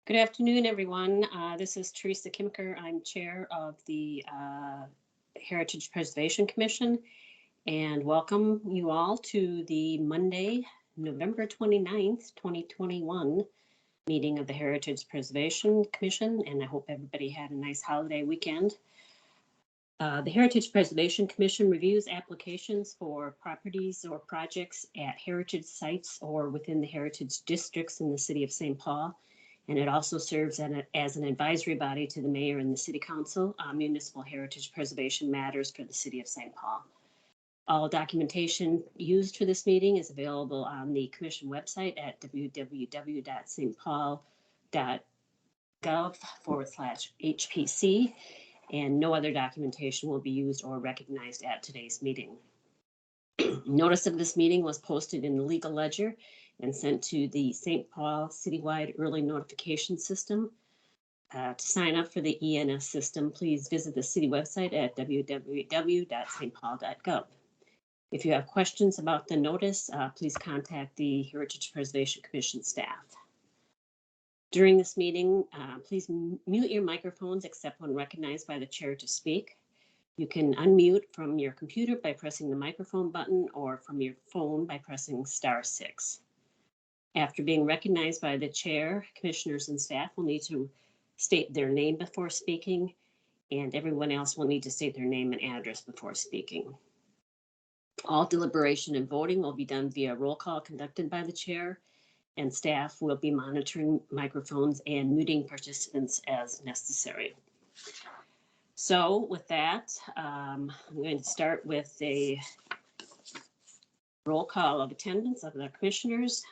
Good afternoon, everyone. This is Teresa Kimker. I'm chair of the Heritage Preservation Commission, and welcome you all to the Monday, November 29th, 2021 meeting of the Heritage Preservation Commission, and I hope everybody had a nice holiday weekend. The Heritage Preservation Commission reviews applications for properties or projects at heritage sites or within the heritage districts in the city of St. Paul. And it also serves as an advisory body to the mayor and the city council on municipal heritage preservation matters for the city of St. Paul. All documentation used for this meeting is available on the commission website at www.stpaul.gov/HPC, and no other documentation will be used or recognized at today's meeting. Notice of this meeting was posted in the Legal Ledger and sent to the St. Paul Citywide Early Notification System. To sign up for the ENS system, please visit the city website at www.stpaul.gov. If you have questions about the notice, please contact the Heritage Preservation Commission staff. During this meeting, please mute your microphones except when recognized by the chair to speak. You can unmute from your computer by pressing the microphone button or from your phone by pressing *6. After being recognized by the chair, commissioners and staff will need to state their name before speaking, and everyone else will need to state their name and address before speaking. All deliberation and voting will be done via roll call conducted by the chair, and staff will be monitoring microphones and muting participants as necessary. So with that, I'm going to start with a roll call of attendance of the commissioners.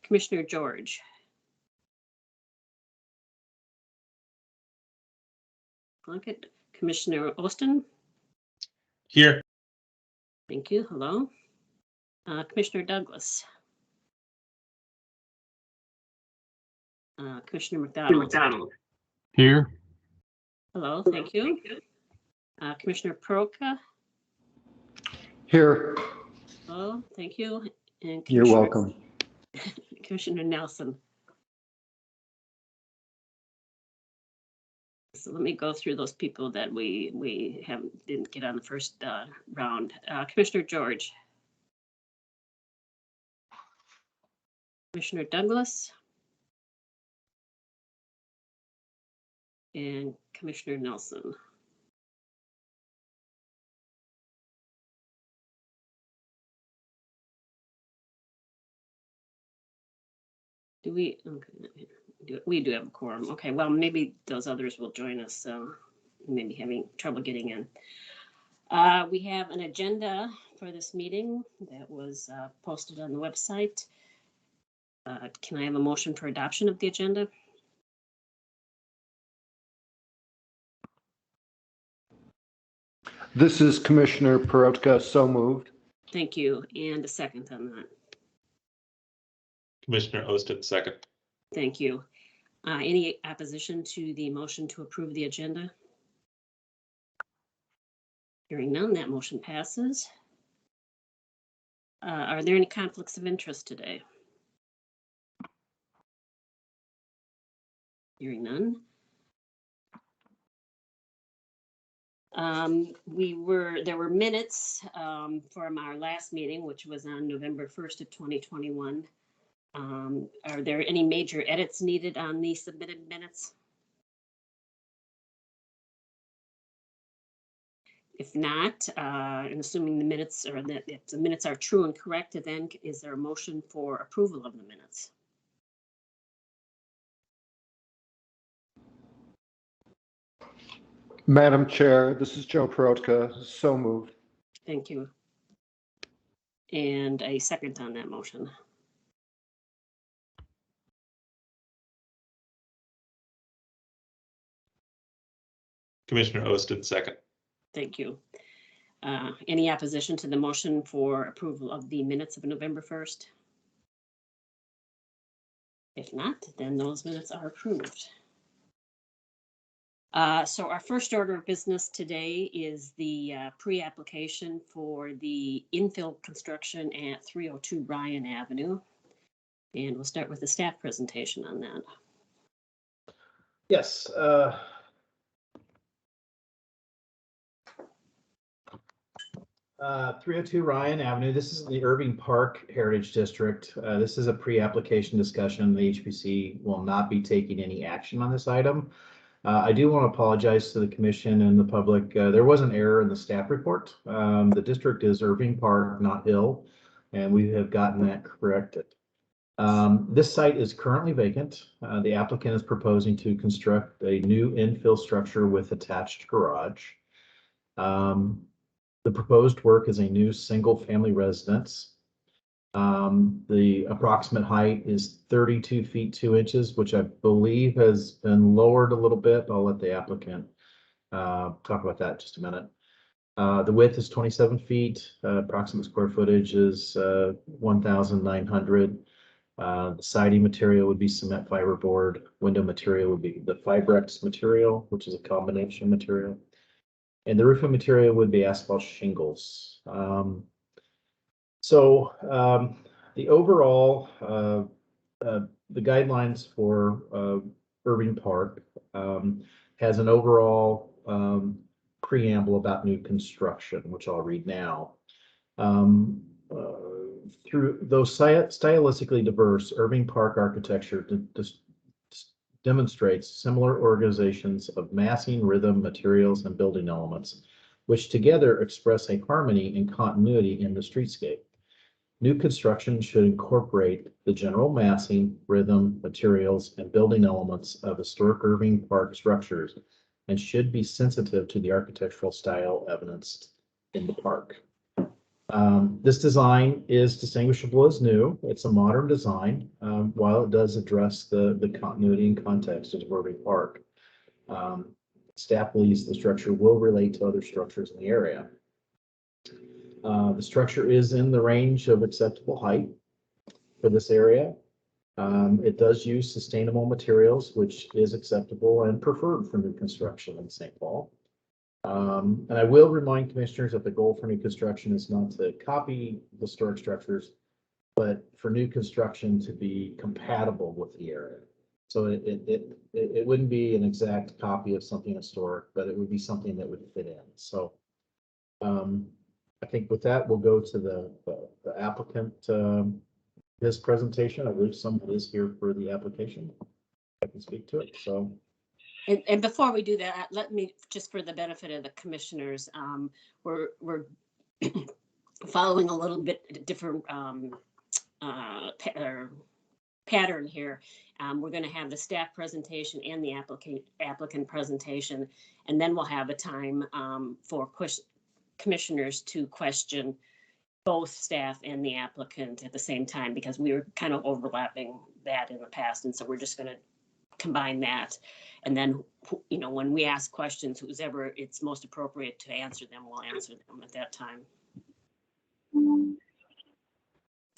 Commissioner George. Plunkett. Commissioner Austin. Here. Thank you. Hello. Commissioner Douglas. Commissioner McDonald. Here. Hello. Thank you. Commissioner Peroka. Here. Hello. Thank you. And You're welcome. Commissioner Nelson. So let me go through those people that we didn't get on the first round. Commissioner George. Commissioner Douglas. And Commissioner Nelson. We do have a quorum. Okay, well, maybe those others will join us, so maybe having trouble getting in. We have an agenda for this meeting that was posted on the website. Can I have a motion for adoption of the agenda? This is Commissioner Perotka, so moved. Thank you, and a second on that. Commissioner Austin, second. Thank you. Any opposition to the motion to approve the agenda? Hearing none, that motion passes. Are there any conflicts of interest today? Hearing none. There were minutes from our last meeting, which was on November 1st of 2021. Are there any major edits needed on the submitted minutes? If not, and assuming the minutes or that if the minutes are true and correct, then is there a motion for approval of the minutes? Madam Chair, this is Joe Perotka, so moved. Thank you. And a second on that motion. Commissioner Austin, second. Thank you. Any opposition to the motion for approval of the minutes of November 1st? If not, then those minutes are approved. So our first order of business today is the pre-application for the infill construction at 302 Bryan Avenue. And we'll start with the staff presentation on that. Yes. 302 Ryan Avenue. This is the Irving Park Heritage District. This is a pre-application discussion. The HPC will not be taking any action on this item. I do want to apologize to the commission and the public. There was an error in the staff report. The district is Irving Park, not Hill, and we have gotten that corrected. This site is currently vacant. The applicant is proposing to construct a new infill structure with attached garage. The proposed work is a new single-family residence. The approximate height is 32 feet 2 inches, which I believe has been lowered a little bit. I'll let the applicant talk about that in just a minute. The width is 27 feet. Approximate square footage is 1,900. The siding material would be cement fiberboard. Window material would be the Fibrex material, which is a combination material. And the roofing material would be asphalt shingles. The overall, the guidelines for Irving Park has an overall preamble about new construction, which I'll read now. Through those stylistically diverse, Irving Park architecture demonstrates similar organizations of massing, rhythm, materials, and building elements, which together express a harmony and continuity in the streetscape. New construction should incorporate the general massing, rhythm, materials, and building elements of historic Irving Park structures and should be sensitive to the architectural style evidenced in the park. This design is distinguishable as new. It's a modern design, while it does address the continuity and context of Irving Park. Staff believes the structure will relate to other structures in the area. The structure is in the range of acceptable height for this area. It does use sustainable materials, which is acceptable and preferred for new construction in St. Paul. And I will remind commissioners that the goal for new construction is not to copy historic structures, but for new construction to be compatible with the area. So it wouldn't be an exact copy of something historic, but it would be something that would fit in. So I think with that, we'll go to the applicant, his presentation. I believe someone is here for the application. I can speak to it. So. And before we do that, let me, just for the benefit of the commissioners, we're following a little bit different pattern here. We're going to have the staff presentation and the applicant presentation, and then we'll have a time for commissioners to question both staff and the applicant at the same time, because we were kind of overlapping that in the past, and so we're just going to combine that. And then, you know, when we ask questions, whoever it's most appropriate to answer them, we'll answer them at that time.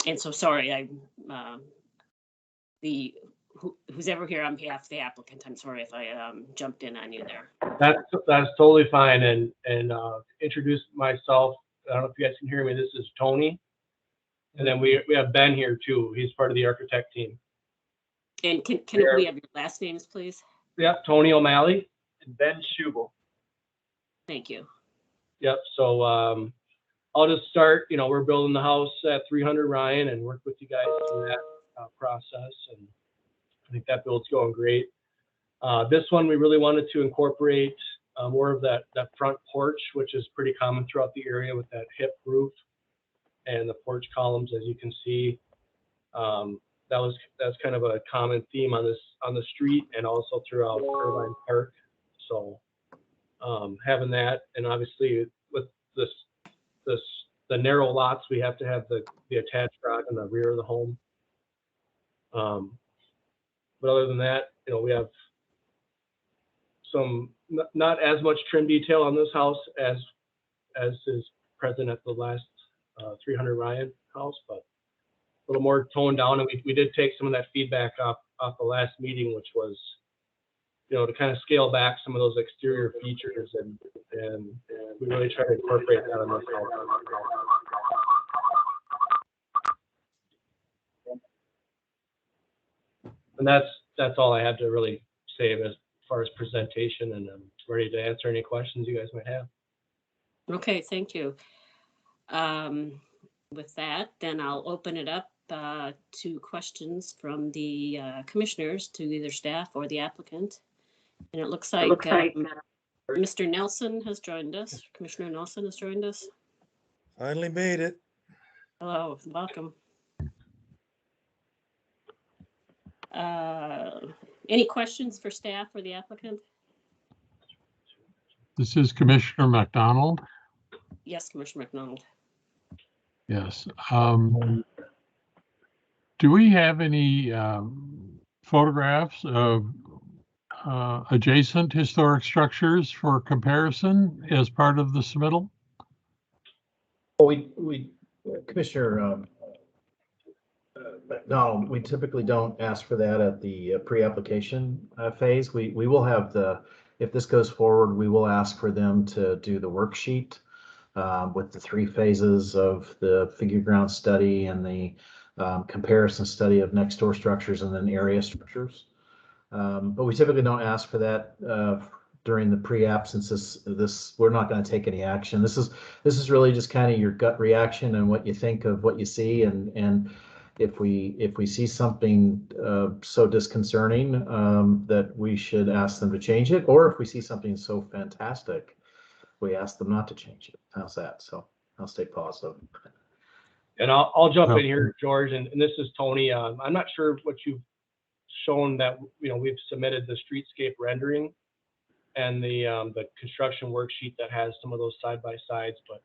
And so, sorry, who's ever here on behalf of the applicant, I'm sorry if I jumped in on you there. That's totally fine. And introduce myself. I don't know if you guys can hear me. This is Tony. And then we have Ben here too. He's part of the architect team. And can we have your last names, please? Yep, Tony O'Malley and Ben Schubel. Thank you. Yep. So I'll just start. You know, we're building the house at 300 Ryan and work with you guys through that process. And I think that build's going great. This one, we really wanted to incorporate more of that front porch, which is pretty common throughout the area with that hip roof and the porch columns, as you can see. That's kind of a common theme on the street and also throughout Irvine Park. So having that, and obviously with the narrow lots, we have to have the attached garage in the rear of the home. But other than that, you know, we have some not as much trim detail on this house as is present at the last 300 Ryan house, but a little more toned down. And we did take some of that feedback off the last meeting, which was, you know, to kind of scale back some of those exterior features, and we really try to incorporate that in this house. And that's all I had to really say as far as presentation, and I'm ready to answer any questions you guys might have. Okay, thank you. With that, then I'll open it up to questions from the commissioners to either staff or the applicant. And it looks like Mr. Nelson has joined us. Commissioner Nelson has joined us. Finally made it. Hello, welcome. Any questions for staff or the applicant? This is Commissioner McDonald. Yes, Commissioner McDonald. Yes. Do we have any photographs of adjacent historic structures for comparison as part of the submittal? We Commissioner McDonald, we typically don't ask for that at the pre-application phase. We will have if this goes forward, we will ask for them to do the worksheet with the 3 phases of the figure ground study and the comparison study of next door structures and then area structures. But we typically don't ask for that during the pre-app, since this we're not going to take any action. This is really just kind of your gut reaction and what you think of what you see, and if we see something so disconcerting that we should ask them to change it, or if we see something so fantastic, we ask them not to change it. How's that? So I'll stay positive. And I'll jump in here, George, and this is Tony. I'm not sure what you've shown that, we've submitted the streetscape rendering and the construction worksheet that has some of those side-by-sides, but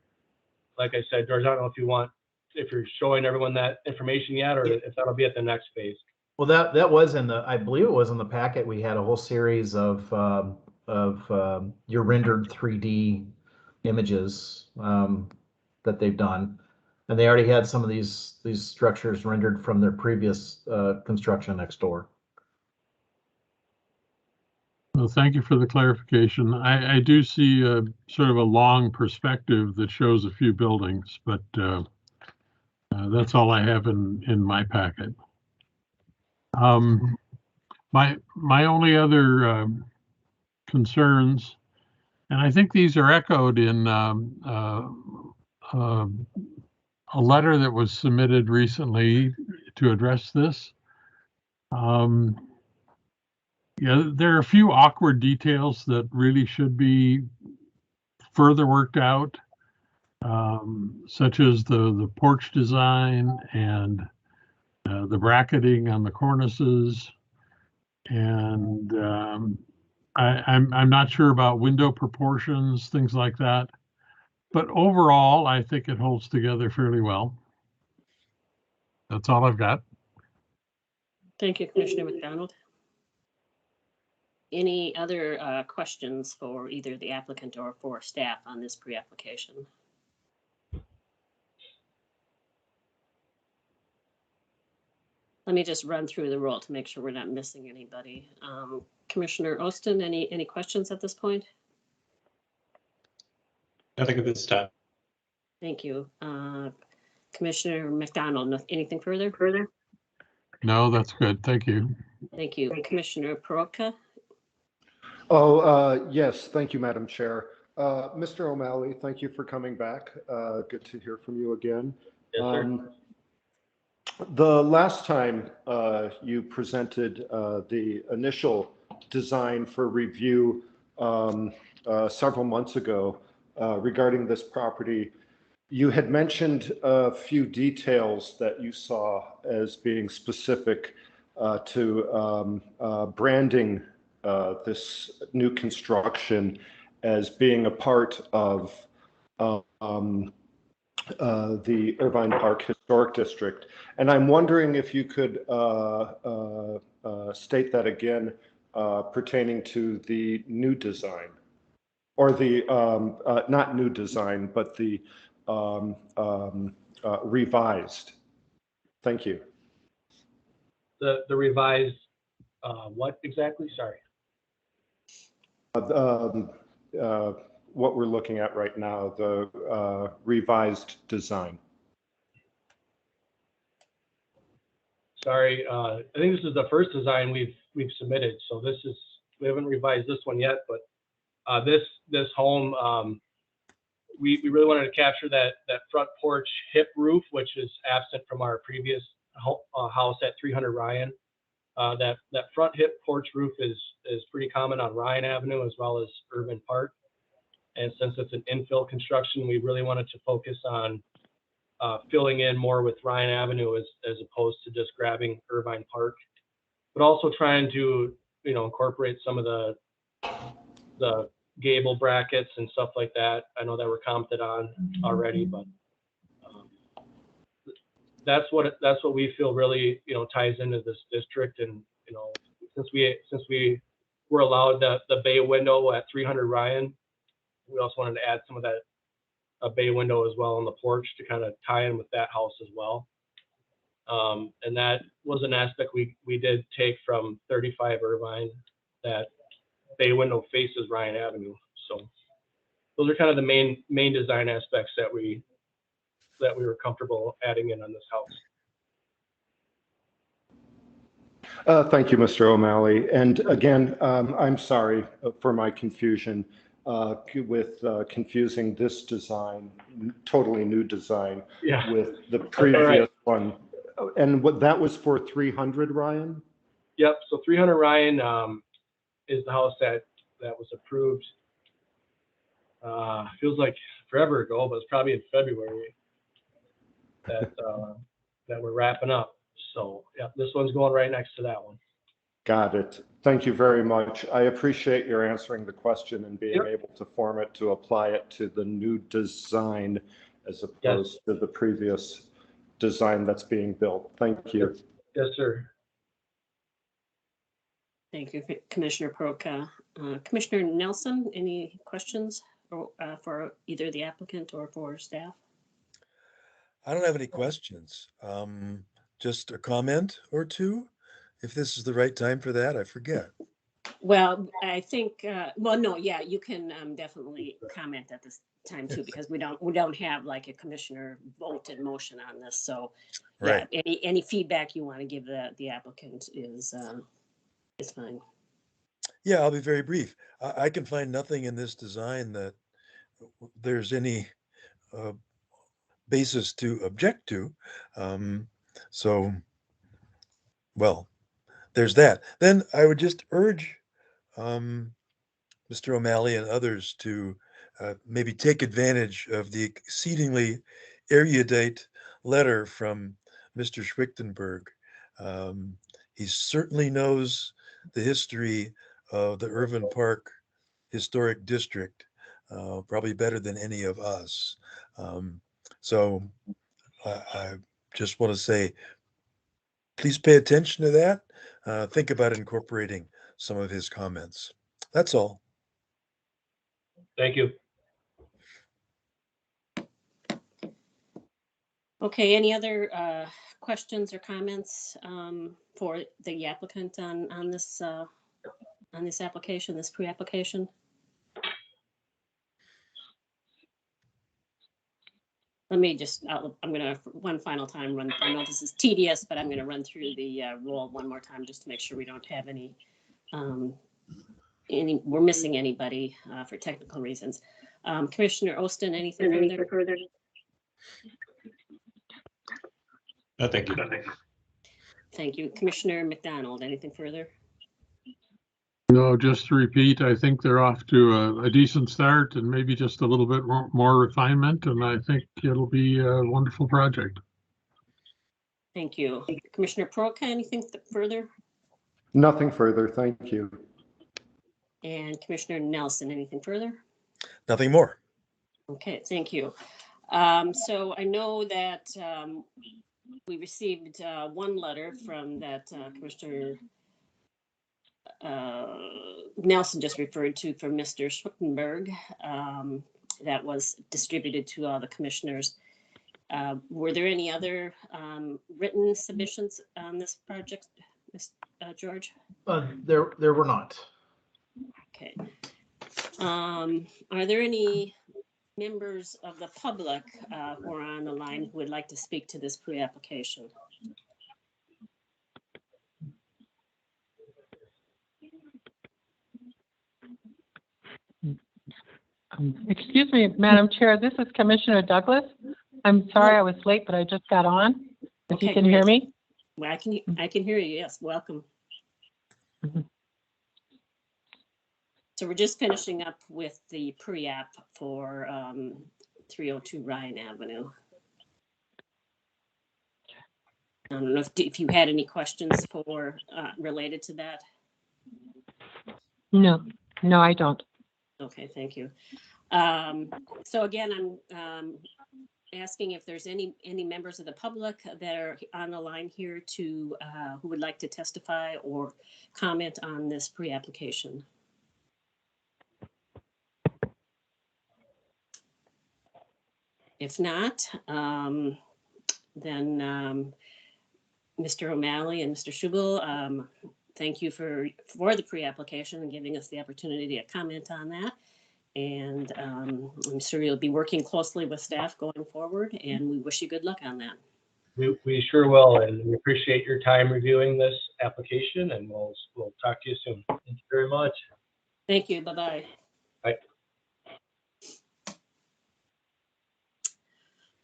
like I said, George, I don't know if you're showing everyone that information yet, or if that'll be at the next phase. Well, that was I believe it was in the packet. We had a whole series of your rendered 3D images that they've done, and they already had some of these structures rendered from their previous construction next door. Well, thank you for the clarification. I do see a sort of a long perspective that shows a few buildings, but that's all I have in my packet. My only other concerns, and I think these are echoed in a letter that was submitted recently to address this. Yeah, there are a few awkward details that really should be further worked out, such as the porch design and the bracketing on the cornices, and I'm not sure about window proportions, things like that. But overall, I think it holds together fairly well. That's all I've got. Thank you, Commissioner McDonald. Any other questions for either the applicant or for staff on this pre-application? Let me just run through the roll to make sure we're not missing anybody. Commissioner Ostin, any questions at this point? Nothing at this time. Thank you. Commissioner McDonald, anything further? No, that's good. Thank you. Thank you. Commissioner Perotka? Oh, yes, thank you, Madam Chair. Mr. O'Malley, thank you for coming back. Good to hear from you again. Yes, sir. The last time you presented the initial design for review several months ago regarding this property, you had mentioned a few details that you saw as being specific to branding this new construction as being a part of the Irvine Park Historic District. And I'm wondering if you could state that again pertaining to the new design, or the, not new design, but the revised. Thank you. The revised, what exactly? Sorry. What we're looking at right now, the revised design. Sorry, I think this is the first design we've submitted. So this is, We haven't revised this one yet, but this home, we really wanted to capture that front porch hip roof, which is absent from our previous house at 300 Ryan. That front hip porch roof is pretty common on Ryan Avenue as well as Irvine Park. And since it's an infill construction, we really wanted to focus on filling in more with Ryan Avenue as opposed to just grabbing Irvine Park, but also trying to, incorporate some of the gable brackets and stuff like that. I know that were commented on already, but that's what we feel really, ties into this district. And, since we were allowed the bay window at 300 Ryan, we also wanted to add some of that bay window as well on the porch to kind of tie in with that house as well. And that was an aspect we did take from 35 Irvine. That bay window faces Ryan Avenue. So those are kind of the main design aspects that we were comfortable adding in on this house. Thank you, Mr. O'Malley. And again, I'm sorry for my confusion with confusing this design, totally new design, with the previous one. And what that was for 300 Ryan? Yep. So 300 Ryan is the house that was approved. Feels like forever ago, but it's probably in February that we're wrapping up. So yeah, this one's going right next to that one. Got it. Thank you very much. I appreciate your answering the question and being able to form it to apply it to the new design as opposed to the previous design that's being built. Thank you. Yes, sir. Thank you, Commissioner Proka. Commissioner Nelson, any questions for either the applicant or for staff? I don't have any questions. Just a comment or two. If this is the right time for that, I forget. Well, I think, well, no, yeah, you can definitely comment at this time too, because we don't have like a commissioner voted motion on this. So Right. yeah, any feedback you want to give the applicant is fine. Yeah, I'll be very brief. I can find nothing in this design that there's any basis to object to. So, well, there's that. Then I would just urge Mr. O'Malley and others to maybe take advantage of the exceedingly erudite letter from Mr. Schwichtenberg. He certainly knows the history of the Irvine Park Historic District, probably better than any of us. So I just want to say, please pay attention to that. Think about incorporating some of his comments. That's all. Thank you. Okay, any other questions or comments for the applicant on this application, this pre-application? Let me just, I'm going to one final time run. I know this is tedious, but I'm going to run through the roll one more time just to make sure we don't have any we're missing anybody for technical reasons. Commissioner Ostin, anything further? No, thank you. Thank you. Commissioner McDonald, anything further? No, just to repeat, I think they're off to a decent start and maybe just a little bit more refinement, and I think it'll be a wonderful project. Thank you. Commissioner Proka, anything further? Nothing further. Thank you. And Commissioner Nelson, anything further? Nothing more. Okay, thank you. So I know that we received one letter from that Commissioner Nelson just referred to from Mr. Schwichtenberg that was distributed to all the commissioners. Were there any other written submissions on this project, George? There were not. Okay. Are there any members of the public who are on the line who would like to speak to this pre-application? Excuse me, Madam Chair, this is Commissioner Douglas. I'm sorry I was late, but I just got on. If Okay, you can hear great. me? Well, I can hear you. Yes, welcome. Mhm. So we're just finishing up with the pre-app for 302 Ryan Avenue. I don't know if you had any questions for related to that. No, I don't. Okay, thank you. So again, I'm asking if there's any members of the public that are on the line here to who would like to testify or comment on this pre-application. If not, then Mr. O'Malley and Mr. Schubel, thank you for the pre-application and giving us the opportunity to comment on that. And I'm sure you'll be working closely with staff going forward, and we wish you good luck on that. We sure will, and we appreciate your time reviewing this application, and we'll talk to you soon. Thank you very much. Thank you. Bye-bye. Bye.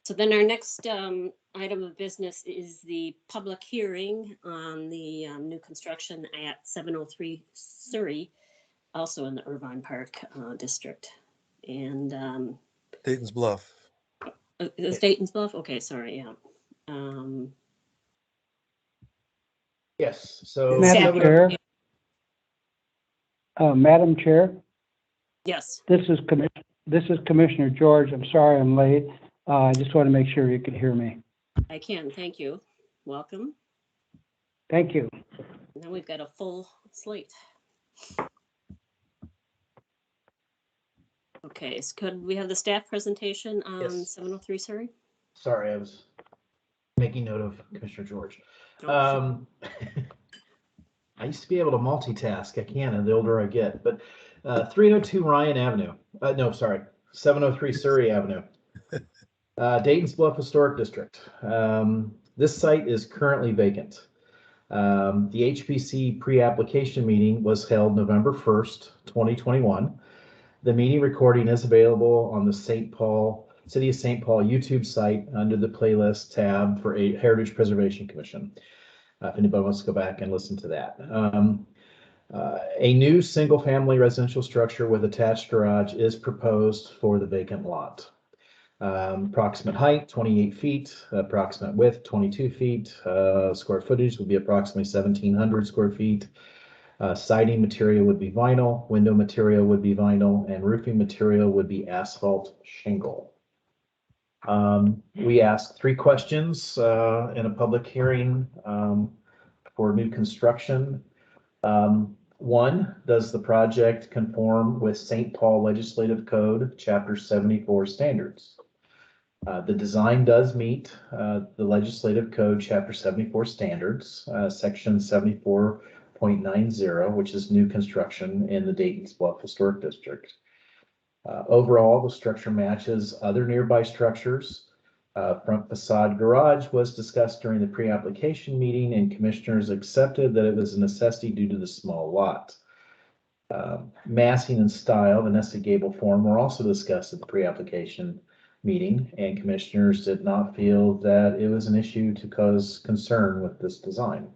So then our next item of business is the public hearing on the new construction at 703 Surrey, also in the Irvine Park district. And Dayton's Bluff. is Dayton's Bluff? Okay, sorry, yeah. Yes, so. Madam Chair. Madam Chair, Yes. this is Commissioner George. I'm sorry I'm late. I just want to make sure you can hear me. I can, thank you. Welcome. Thank you. Now we've got a full slate. Okay, so could we have the staff presentation on Yes. 703 Surrey? Sorry, I was making note of Commissioner George. Oh, I used to be able to multitask. I can't, the older I get. But 302 Ryan Avenue. No, sorry, 703 Surrey Avenue. Dayton's Bluff Historic District. This site is currently vacant. The HPC pre-application meeting was held November 1st, 2021. The meeting recording is available on the City of St. Paul YouTube site under the playlist tab for a Heritage Preservation Commission. If anybody wants to go back and listen to that. A new single-family residential structure with attached garage is proposed for the vacant lot. Approximate height, 28 feet, approximate width, 22 feet, square footage would be approximately 1,700 square feet. Siding material would be vinyl, window material would be vinyl, and roofing material would be asphalt shingle. We asked 3 questions in a public hearing for new construction. 1, does the project conform with St. Paul Legislative Code, Chapter 74 standards? The design does meet the Legislative Code, Chapter 74 standards, Section 74.90, which is new construction in the Dayton's Bluff Historic District. Overall, the structure matches other nearby structures. Front facade garage was discussed during the pre-application meeting, and commissioners accepted that it was a necessity due to the small lot. Massing and style, the nested gable form, were also discussed at the pre-application meeting, and commissioners did not feel that it was an issue to cause concern with this design.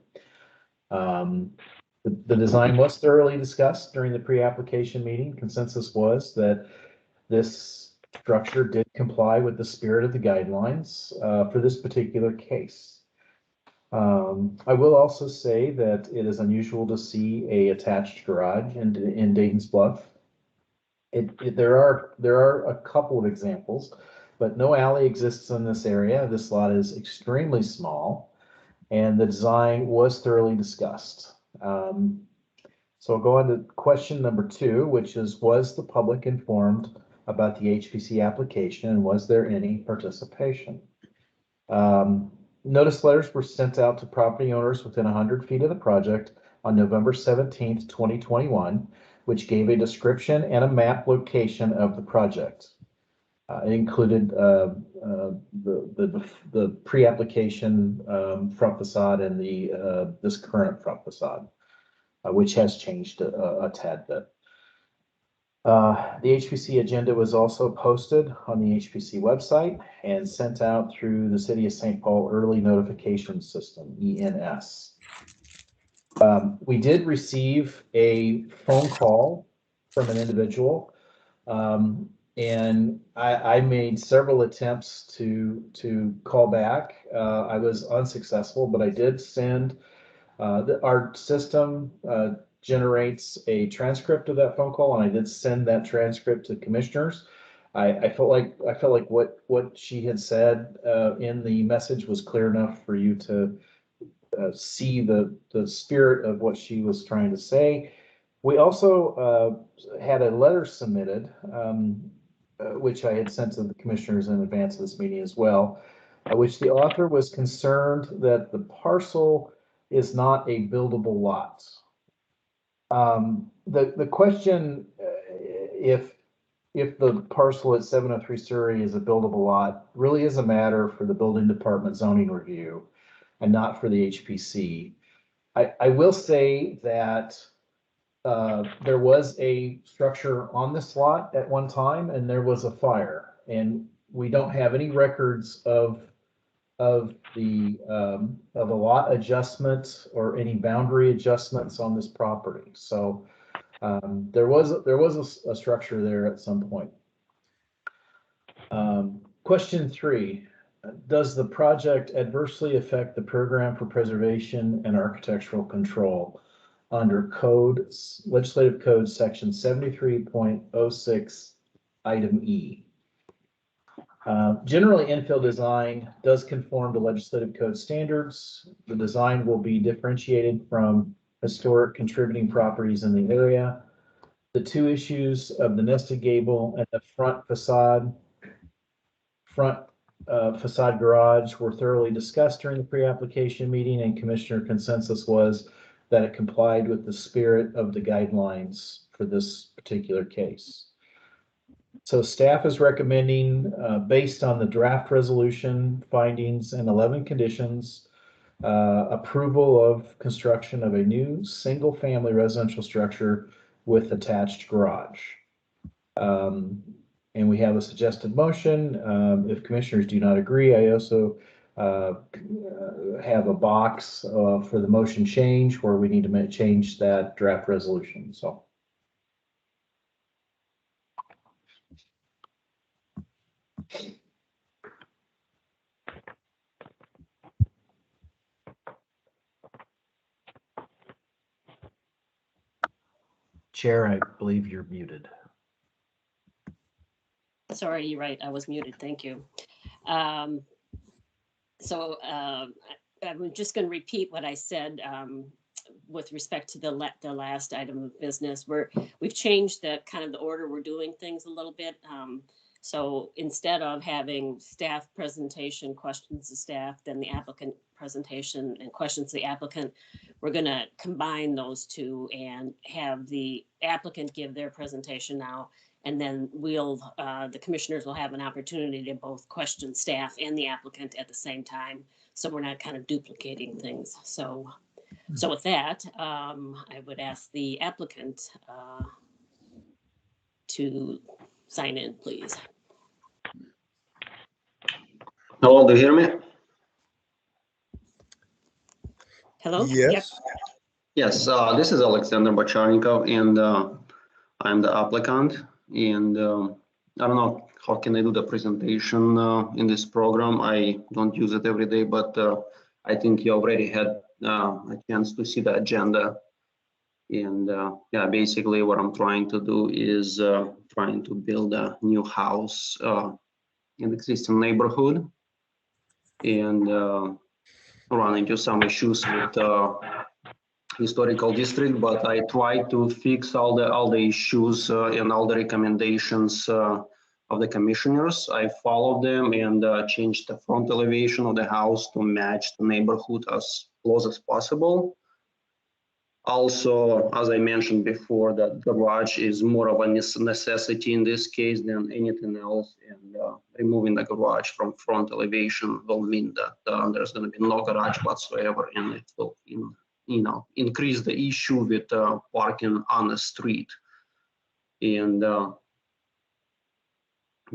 The design was thoroughly discussed during the pre-application meeting. Consensus was that this structure did comply with the spirit of the guidelines for this particular case. I will also say that it is unusual to see a attached garage in Dayton's Bluff. There are a couple of examples, but no alley exists in this area. This lot is extremely small, and the design was thoroughly discussed. So I'll go on to question number 2, which is, was the public informed about the HPC application, and was there any participation? Notice letters were sent out to property owners within 100 feet of the project on November 17th, 2021, which gave a description and a map location of the project. It included the pre-application front facade and this current front facade, which has changed a tad bit. The HPC agenda was also posted on the HPC website and sent out through the City of St. Paul Early Notification System, ENS. We did receive a phone call from an individual, and I made several attempts to call back. I was unsuccessful, but I did send our system generates a transcript of that phone call, and I did send that transcript to commissioners. I felt like what she had said in the message was clear enough for you to see the spirit of what she was trying to say. We also had a letter submitted, which I had sent to the commissioners in advance of this meeting as well, which the author was concerned that the parcel is not a buildable lot. The question, if the parcel at 703 Surrey is a buildable lot, really is a matter for the building department zoning review and not for the HPC. I will say that there was a structure on this lot at one time, and there was a fire, and we don't have any records of a lot adjustment or any boundary adjustments on this property. So there was a structure there at some point. Question 3. Does the project adversely affect the program for preservation and architectural control under legislative code section 73.06 item E? Generally, infill design does conform to legislative code standards. The design will be differentiated from historic contributing properties in the area. The two issues of the nested gable and the front facade garage were thoroughly discussed during the pre-application meeting, and commissioner consensus was that it complied with the spirit of the guidelines for this particular case. So staff is recommending, based on the draft resolution findings and 11 conditions, approval of construction of a new single-family residential structure with attached garage. And we have a suggested motion. If commissioners do not agree, I also have a box for the motion change where we need to change that draft resolution. So. Chair, I believe you're muted. Sorry, you're right. I was muted. Thank you. So I'm just going to repeat what I said with respect to the last item of business. We've changed the kind of the order we're doing things a little bit. So instead of having staff presentation, questions to staff, then the applicant presentation and questions to the applicant, we're going to combine those two and have the applicant give their presentation now. And then the commissioners will have an opportunity to both question staff and the applicant at the same time. So we're not kind of duplicating things. So with that, I would ask the applicant to sign in, please. Hello, do you hear me? Hello? Yes. Yep. Yes, this is Alexander Bocharnikov, and I'm the applicant. And I don't know how can I do the presentation in this program. I don't use it every day, but I think you already had a chance to see the agenda. And yeah, basically what I'm trying to do is trying to build a new house in the existing neighborhood, and run into some issues with historical district, but I try to fix all the issues and all the recommendations of the commissioners. I followed them and changed the front elevation of the house to match the neighborhood as close as possible. Also, as I mentioned before, that garage is more of a necessity in this case than anything else, and removing the garage from front elevation will mean that there's going to be no garage whatsoever, and it will increase the issue with parking on the street. And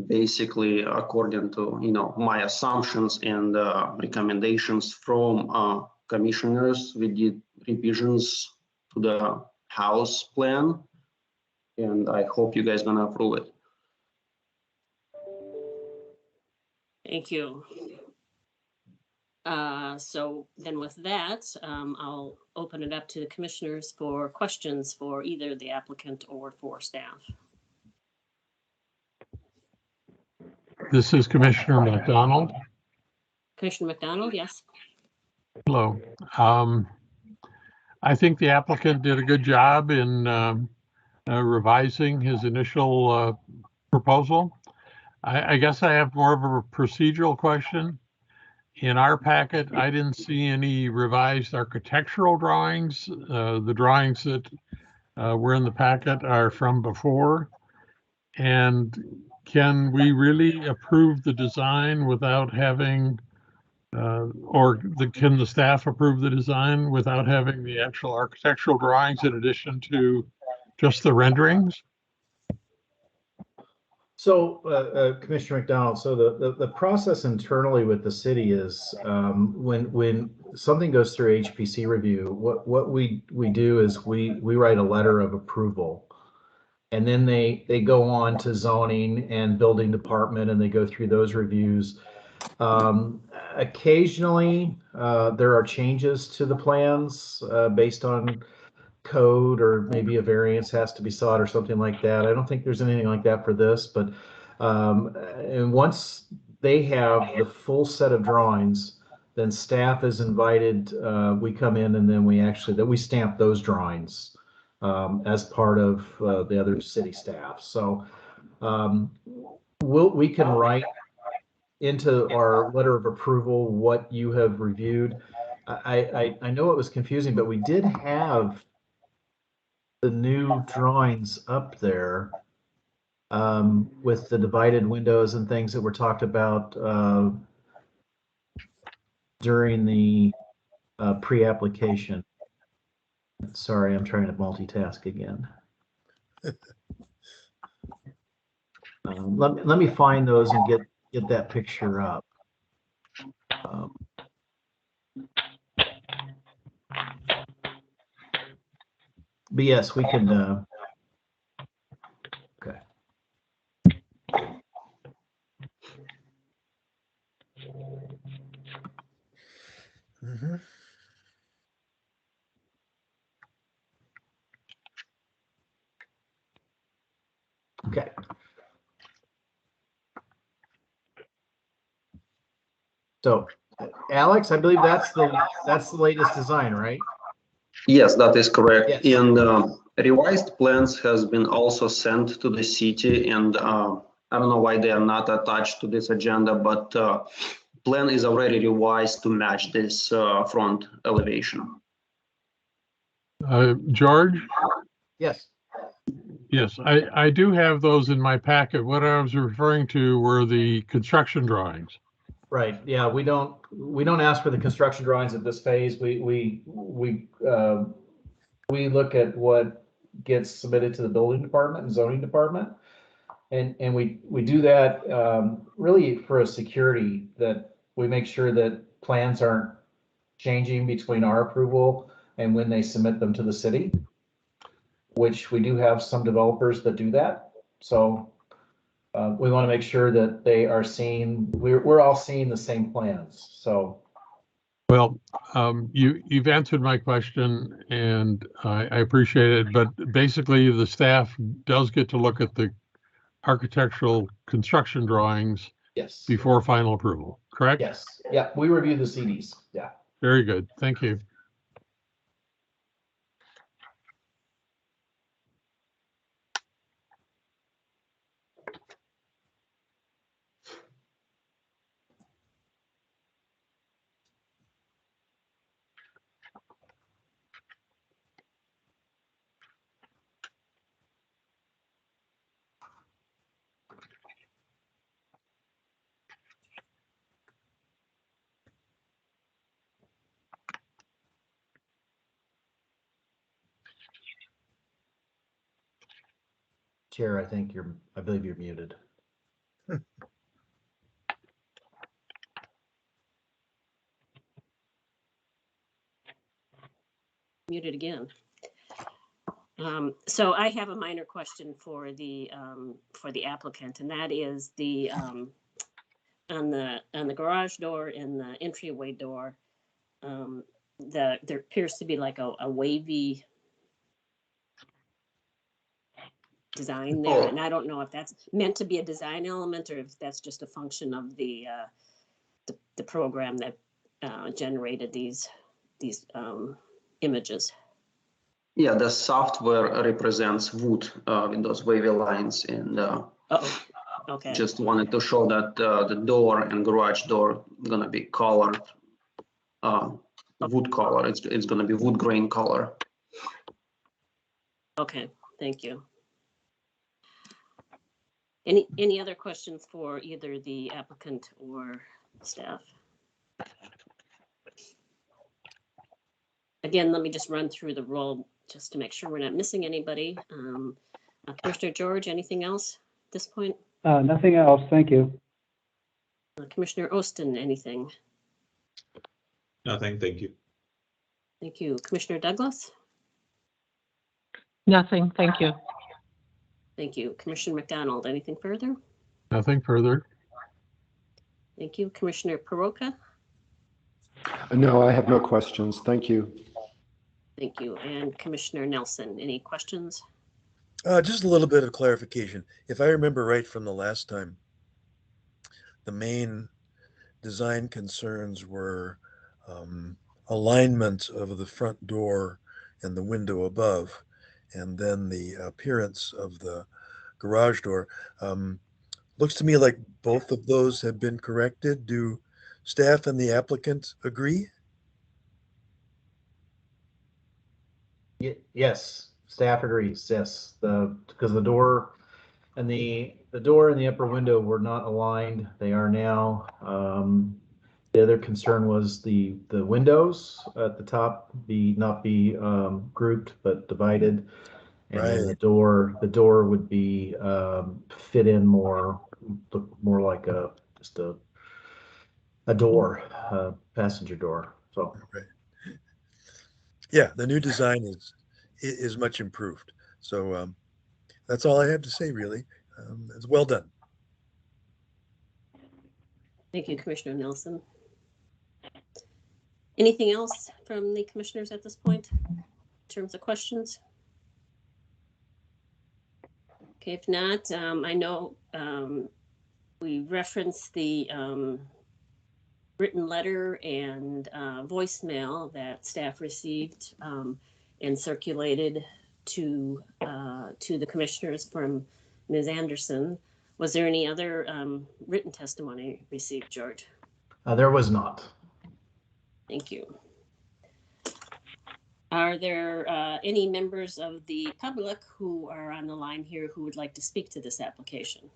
basically, according to my assumptions and recommendations from commissioners, we did revisions to the house plan, and I hope you guys gonna approve it. Thank you. So then with that, I'll open it up to the commissioners for questions for either the applicant or for staff. This is Commissioner McDonald. Commissioner McDonald, yes. Hello. I think the applicant did a good job in revising his initial proposal. I guess I have more of a procedural question. In our packet, I didn't see any revised architectural drawings. The drawings that were in the packet are from before. And can we really approve the design without having, can the staff approve the design without having the actual architectural drawings in addition to just the renderings? So, Commissioner McDonald, so the process internally with the city is when something goes through HPC review, what we do is we write a letter of approval, and then they go on to zoning and building department, and they go through those reviews. Occasionally, there are changes to the plans based on code, or maybe a variance has to be sought or something like that. I don't think there's anything like that for this, but and once they have the full set of drawings, then staff is invited. We come in and then we stamp those drawings as part of the other city staff. So we can write into our letter of approval what you have reviewed. I know it was confusing, but we did have the new drawings up there with the divided windows and things that were talked about during the pre-application. Sorry, I'm trying to multitask again. Let me find those and get that picture up. But yes, we can. Okay. Mm-hmm. Okay. So, Alex, I believe that's the latest design, right? Yes, that is correct. Yes. And revised plans has been also sent to the city, and I don't know why they are not attached to this agenda, but plan is already revised to match this front elevation. George? Yes. Yes, I do have those in my packet. What I was referring to were the construction drawings. Right. Yeah, we don't ask for the construction drawings at this phase. We look at what gets submitted to the building department and zoning department, and we do that really for a security, that we make sure that plans aren't changing between our approval and when they submit them to the city, which we do have some developers that do that. So we want to make sure that they are seeing, we're all seeing the same plans. So. Well, you've answered my question, and I appreciate it. But basically, the staff does get to look at the architectural construction drawings Yes. before final approval, correct? Yes. Yeah, we review the CDs. Yeah. Very good. Thank you. Chair, I believe you're muted. Muted again. So I have a minor question for the applicant, and that is the on the garage door and the entryway door. There appears to be like a wavy design there, and I don't know if that's meant to be a design element or if that's just a function of the program that generated these images. Yeah, the software represents wood with those wavy lines, and Okay. just wanted to show that the door and garage door gonna be colored wood color. It's gonna be wood grain color. Okay, thank you. Any other questions for either the applicant or staff? Again, let me just run through the roll just to make sure we're not missing anybody. Commissioner George, anything else at this point? Nothing else, thank you. Commissioner Ostin, anything? Nothing, thank you. Thank you. Commissioner Douglas? Nothing, thank you. Thank you. Commissioner McDonald, anything further? Nothing further. Thank you. Commissioner Peroka? No, I have no questions. Thank you. Thank you. And Commissioner Nelson, any questions? Just a little bit of clarification. If I remember right from the last time, the main design concerns were alignment of the front door and the window above, and then the appearance of the garage door. Looks to me like both of those have been corrected. Do staff and the applicant agree? Yes, staff agrees. Yes, because the door and the door and the upper window were not aligned. They are now. The other concern was the windows at the top not be grouped but divided, and then the door would be fit in more, look more like just a door, passenger door. So. Right. Yeah, the new design is much improved. So that's all I have to say, really. It's well done. Thank you, Commissioner Nelson. Anything else from the commissioners at this point in terms of questions? Okay, if not, I know we referenced the written letter and voicemail that staff received and circulated to the commissioners from Ms. Anderson. Was there any other written testimony received, George? There was not. Thank you. Are there any members of the public who are on the line here who would like to speak to this application?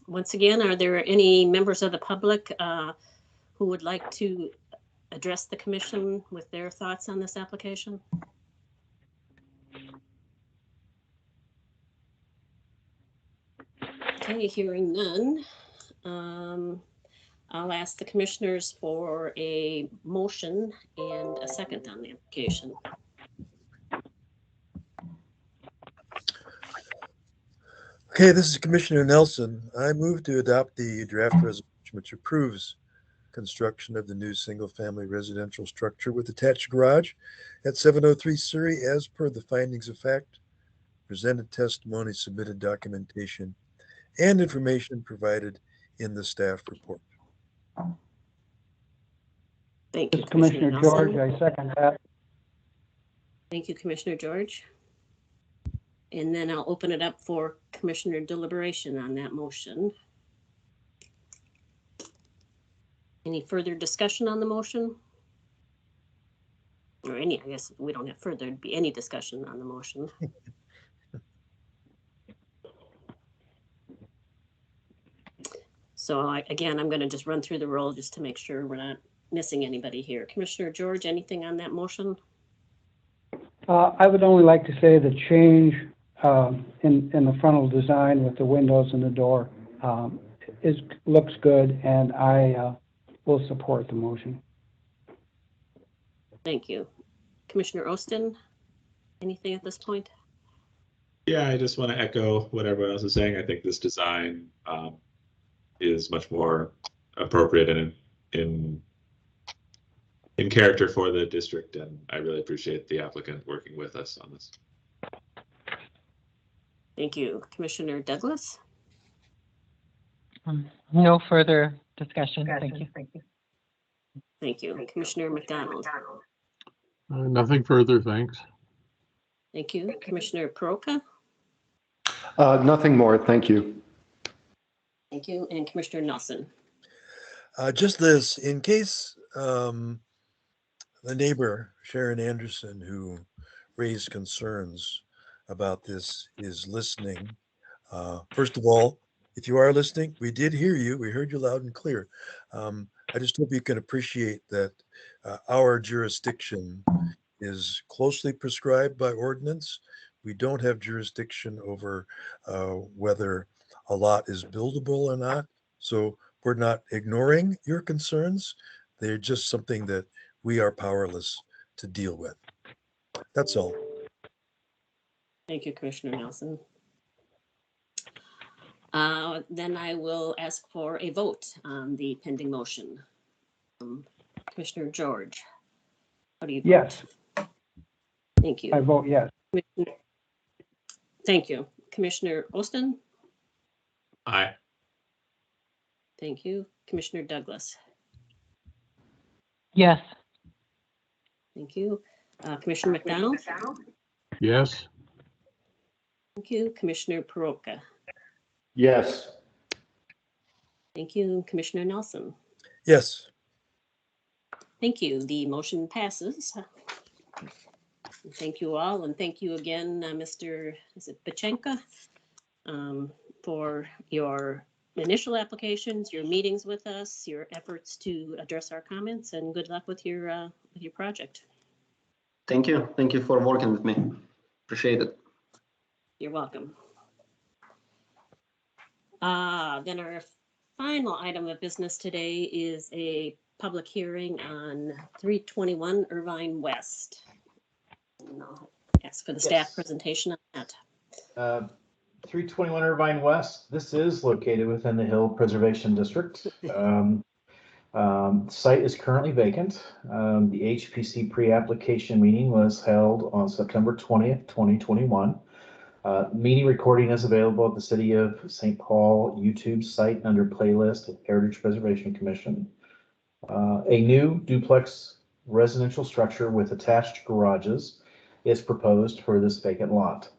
Once again, are there any members of the public who would like to address the commission with their thoughts on this application? Okay, hearing none, I'll ask the commissioners for a motion and a second on the application. Okay, this is Commissioner Nelson. I move to adopt the draft resolution which approves construction of the new single-family residential structure with attached garage at 703 Surrey as per the findings of fact, presented testimony, submitted documentation, and information provided in the staff report. Thank you, Commissioner George, I second that. Thank you, Commissioner George. And then I'll open it up for commissioner deliberation on that motion. Any further discussion on the motion? Or any, I guess we don't have further, there'd be any discussion on the motion. So again, I'm going to just run through the roll just to make sure we're not missing anybody here. Commissioner George, anything on that motion? I would only like to say the change in the frontal design with the windows and the door looks good, and I will support the motion. Thank you. Commissioner Ostin, anything at this point? Yeah, I just want to echo what everyone else is saying. I think this design is much more appropriate and in character for the district, and I really appreciate the applicant working with us on this. Thank you. Commissioner Douglas? No further discussion. Thank you. Thank you. Commissioner McDonald? Nothing further, thanks. Thank you. Commissioner Peroka? Nothing more, thank you. Thank you. And Commissioner Nelson? Just this, in case the neighbor, Sharon Anderson, who raised concerns about this is listening. First of all, if you are listening, we did hear you. We heard you loud and clear. I just hope you can appreciate that our jurisdiction is closely prescribed by ordinance. We don't have jurisdiction over whether a lot is buildable or not. So we're not ignoring your concerns. They're just something that we are powerless to deal with. That's all. Thank you, Commissioner Nelson. Then I will ask for a vote on the pending motion. Commissioner George, how do you vote? Yes. Thank you. I vote yes. Thank you. Commissioner Ostin? Aye. Thank you. Commissioner Douglas? Yes. Thank you. Commissioner McDonald? Yes. Thank you. Commissioner Peroka? Yes. Thank you. Commissioner Nelson? Yes. Thank you. The motion passes. Thank you all, and thank you again, Mr. Bachenka, for your initial applications, your meetings with us, your efforts to address our comments, and good luck with your project. Thank you. Thank you for working with me. Appreciate it. You're welcome. Then our final item of business today is a public hearing on 321 Irvine West. And I'll ask for the staff presentation on that. 321 Irvine West, this is located within the Hill Preservation District. Site is currently vacant. The HPC pre-application meeting was held on September 20th, 2021. Meeting recording is available at the City of St. Paul YouTube site under playlist of Heritage Preservation Commission. A new duplex residential structure with attached garages is proposed for this vacant lot.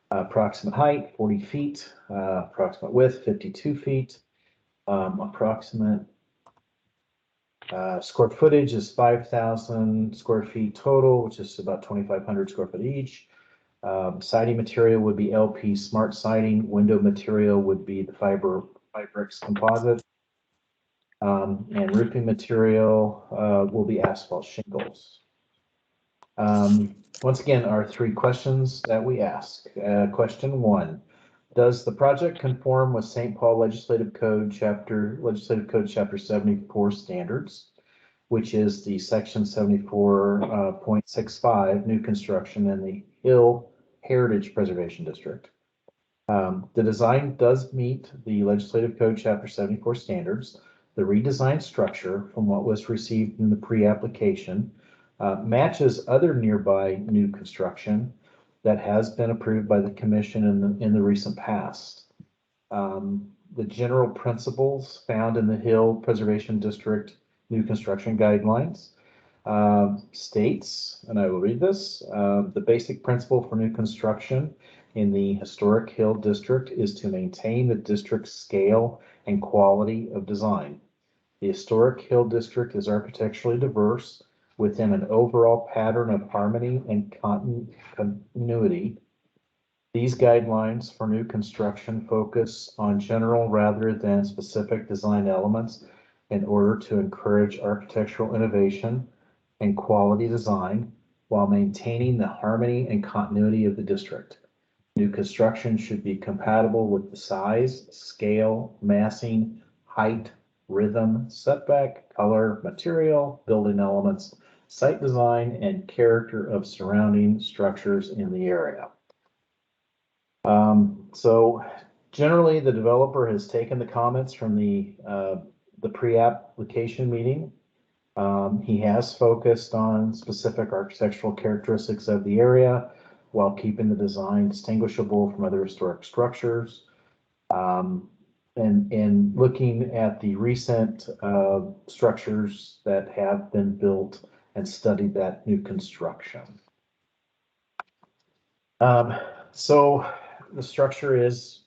Approximate height, 40 feet, approximate width, 52 feet, approximate square footage is 5,000 square feet total, which is about 2,500 square foot each. Siding material would be LP smart siding. Window material would be the Fibrix composite. And roofing material will be asphalt shingles. Once again, our three questions that we ask. Question 1, does the project conform with St. Paul Legislative Code Chapter 74 standards, which is the section 74.65 new construction in the Hill Heritage Preservation District? The design does meet the Legislative Code Chapter 74 standards. The redesigned structure from what was received in the pre-application matches other nearby new construction that has been approved by the commission in the recent past. The general principles found in the Hill Preservation District new construction guidelines states, and I will read this, the basic principle for new construction in the historic Hill District is to maintain the district's scale and quality of design. The historic Hill District is architecturally diverse within an overall pattern of harmony and continuity These guidelines for new construction focus on general rather than specific design elements in order to encourage architectural innovation and quality design while maintaining the harmony and continuity of the district. New construction should be compatible with the size, scale, massing, height, rhythm, setback, color, material, building elements, site design, and character of surrounding structures in the area. So generally, the developer has taken the comments from the pre-application meeting. He has focused on specific architectural characteristics of the area while keeping the design distinguishable from other historic structures. And looking at the recent structures that have been built and studied that new construction. So the structure is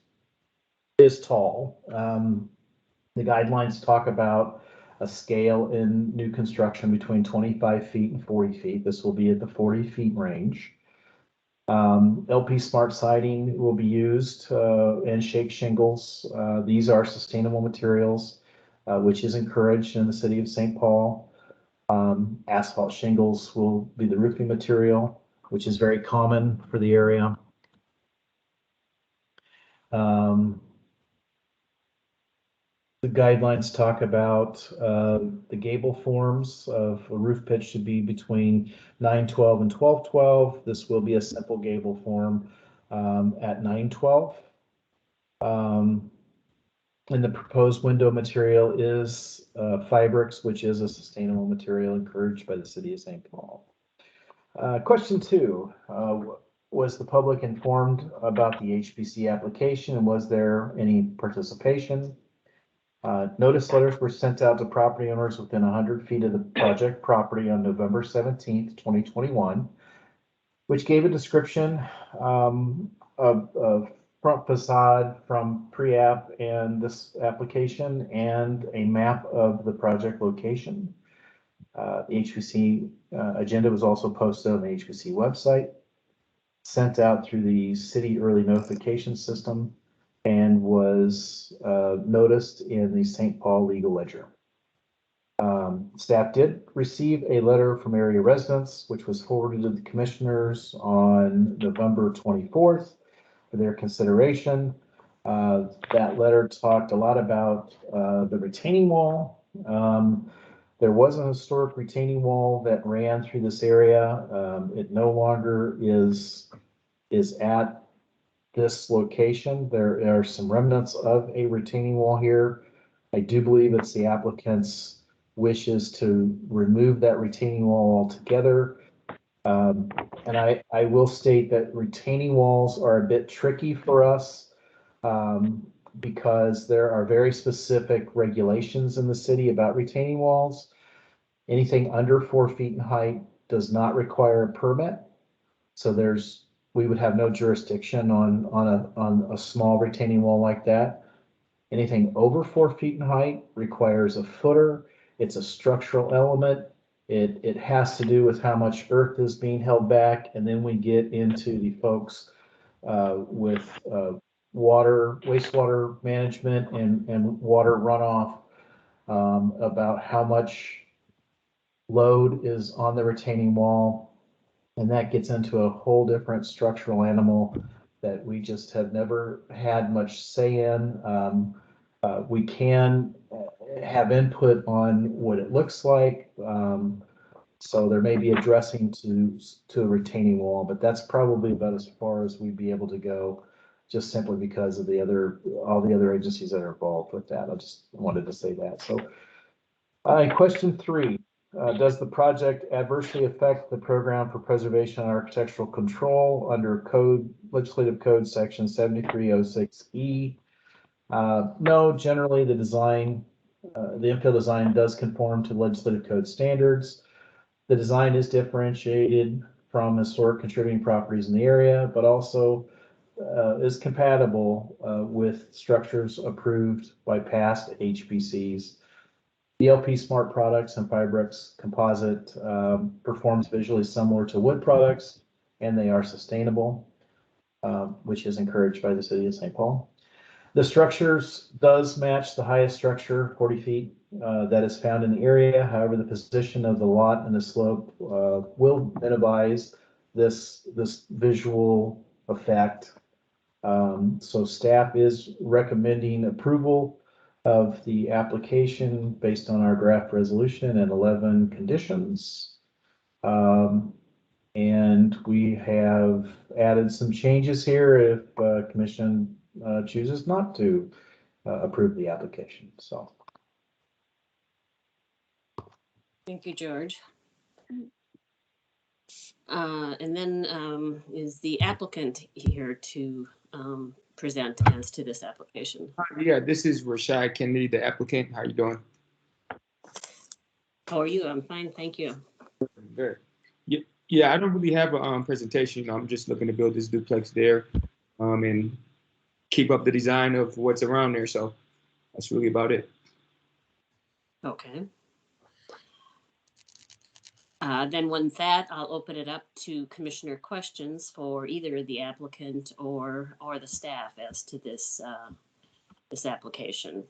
tall. The guidelines talk about a scale in new construction between 25 feet and 40 feet. This will be at the 40 feet range. LP Smart siding will be used and shake shingles. These are sustainable materials, which is encouraged in the city of St. Paul. Asphalt shingles will be the roofing material, which is very common for the area. The guidelines talk about the gable forms of a roof pitch should be between 912 and 1212. This will be a simple gable form at 912. And the proposed window material is Fibrix, which is a sustainable material encouraged by the city of St. Paul. Question 2, was the public informed about the HPC application and was there any participation? Notice letters were sent out to property owners within 100 feet of the project property on November 17th, 2021, which gave a description of front facade from pre-app and this application and a map of the project location. The HPC agenda was also posted on the HPC website, sent out through the city early notification system, and was noticed in the St. Paul Legal Ledger. Staff did receive a letter from area residents, which was forwarded to the commissioners on November 24th for their consideration. That letter talked a lot about the retaining wall. There was a historic retaining wall that ran through this area. It no longer is at this location. There are some remnants of a retaining wall here. I do believe it's the applicant's wishes to remove that retaining wall altogether. And I will state that retaining walls are a bit tricky for us because there are very specific regulations in the city about retaining walls. Anything under 4 feet in height does not require a permit. So we would have no jurisdiction on a small retaining wall like that. Anything over 4 feet in height requires a footer. It's a structural element. It has to do with how much earth is being held back. And then we get into the folks with wastewater management and water runoff about how much load is on the retaining wall. And that gets into a whole different structural animal that we just have never had much say in. We can have input on what it looks like. So there may be addressing to a retaining wall, but that's probably about as far as we'd be able to go, just simply because of all the other agencies that are involved with that. I just wanted to say that. So question 3. Does the project adversely affect the program for preservation and architectural control under legislative code section 7306E? No, generally the design, the infill design does conform to legislative code standards. The design is differentiated from historic contributing properties in the area, but also is compatible with structures approved by past HPCs. The LP Smart products and Fibrix composite performs visually similar to wood products, and they are sustainable. which is encouraged by the city of St. Paul. The structures does match the highest structure, 40 feet, that is found in the area. However, the position of the lot and the slope will minimize this visual effect. So staff is recommending approval of the application based on our draft resolution and 11 conditions. And we have added some changes here if commission chooses not to approve the application. So. Thank you, George. And then is the applicant here to present as to this application? Yeah, this is Rashad Kennedy, the applicant. How you doing? How are you? I'm fine, thank you. Good. Yeah, I don't really have a presentation. You know, I'm just looking to build this duplex there, and keep up the design of what's around there. So that's really about it. Okay. Then with that, I'll open it up to commissioner questions for either the applicant or the staff as to this this application.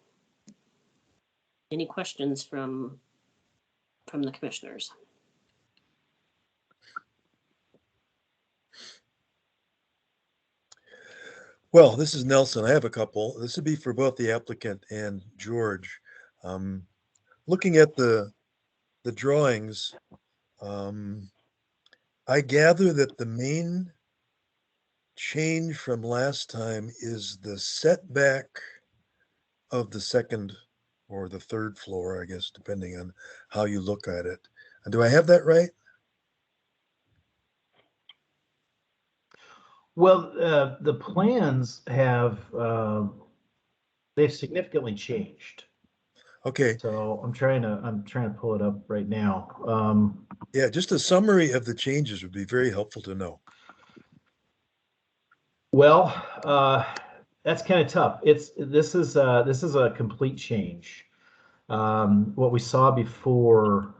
Any questions from the commissioners? Well, this is Nelson. I have a couple. This would be for both the applicant and George. Looking at the drawings, I gather that the main change from last time is the setback of the second or the third floor, I guess, depending on how you look at it. And do I have that right? Well, the plans have they've significantly changed. Okay. So I'm trying to pull it up right now. Yeah, just a summary of the changes would be very helpful to know. Well, that's kind of tough. This is a complete change. What we saw before,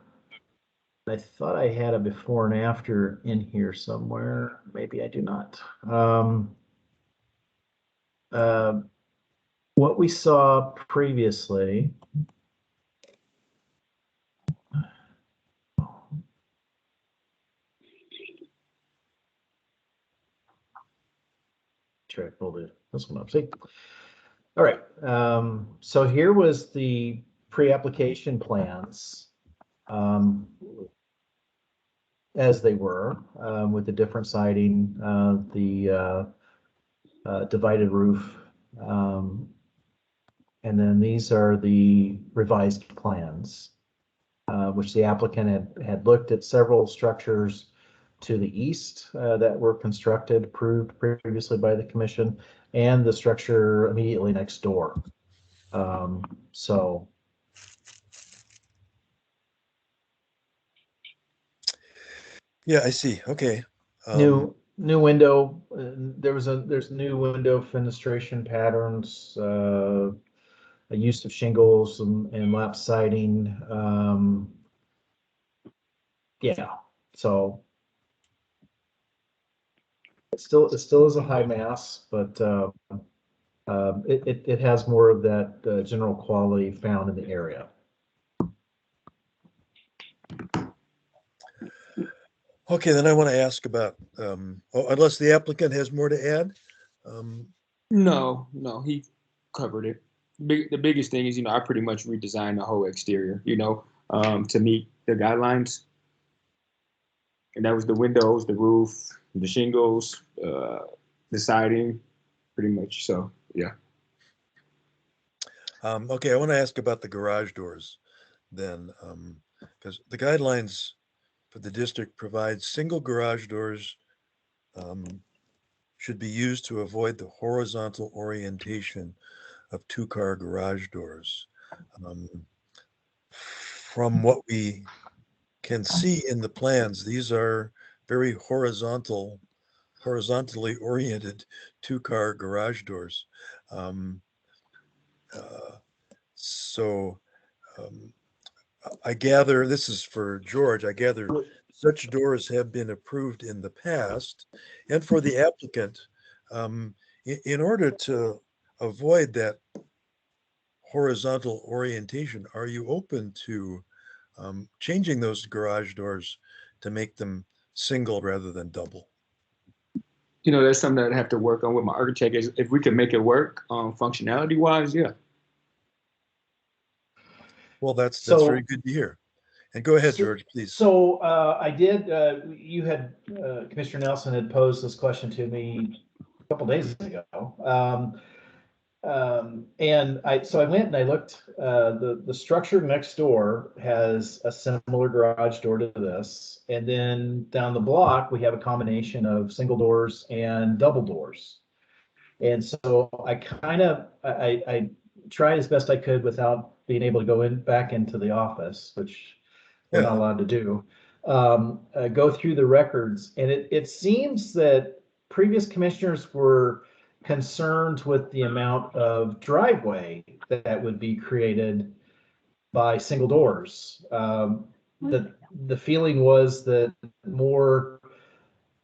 I thought I had a before and after in here somewhere. Maybe I do not. What we saw previously. Try to pull this one up. See. All right. So here was the pre-application plans. As they were, with the different siding, the divided roof, and then these are the revised plans, which the applicant had looked at several structures to the east that were constructed, approved previously by the commission, and the structure immediately next door. So. Yeah, I see. Okay. New window. There's new window fenestration patterns. A use of shingles and lap siding. Yeah. So it still is a high mass, but it has more of that general quality found in the area. Okay, then I want to ask about, unless the applicant has more to add? No, he covered it. The biggest thing is, I pretty much redesigned the whole exterior, to meet the guidelines. And that was the windows, the roof, the shingles, the siding, pretty much. So, yeah. Okay, I want to ask about the garage doors then, because the guidelines for the district provides single garage doors should be used to avoid the horizontal orientation of two-car garage doors. From what we can see in the plans, these are very horizontally oriented two-car garage doors. So I gather, this is for George, I gather such doors have been approved in the past. And for the applicant, In order to avoid that horizontal orientation, are you open to changing those garage doors to make them single rather than double? You know, that's something that I have to work on with my architect. Is if we can make it work functionality wise, yeah. Well, that's So- very good to hear. And go ahead, George, please. So I did, you had, Commissioner Nelson had posed this question to me a couple days ago. So I went and I looked, the structure next door has a similar garage door to this. And then down the block, we have a combination of single doors and double doors. And so I I tried as best I could without being able to go back into the office, which we're not allowed to do, go through the records. And it seems that previous commissioners were concerned with the amount of driveway that would be created by single doors. The feeling was that more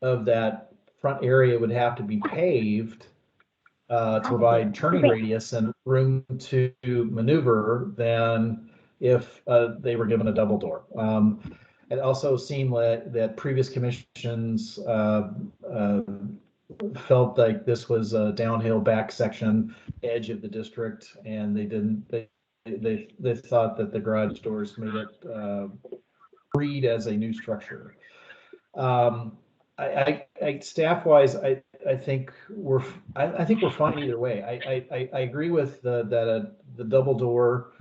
of that front area would have to be paved to provide turning radius and room to maneuver than if they were given a double door. It also seemed that previous commissions felt like this was a downhill back section edge of the district, and they thought that the garage doors made it read as a new structure. Staff wise, I think we're fine either way. I agree with the double door.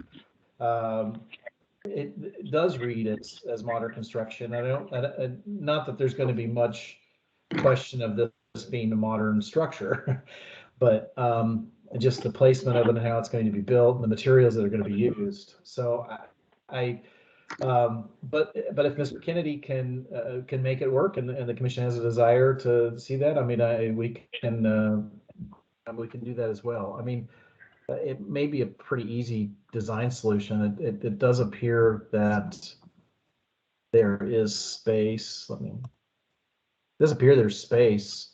It does read as modern construction. Not that there's going to be much question of this being a modern structure, but just the placement of it and how it's going to be built and the materials that are going to be used. So but if Mr. Kennedy can make it work and the commission has a desire to see that, I mean, we can do that as well. I mean, it may be a pretty easy design solution. It does appear that there is space. It does appear there's space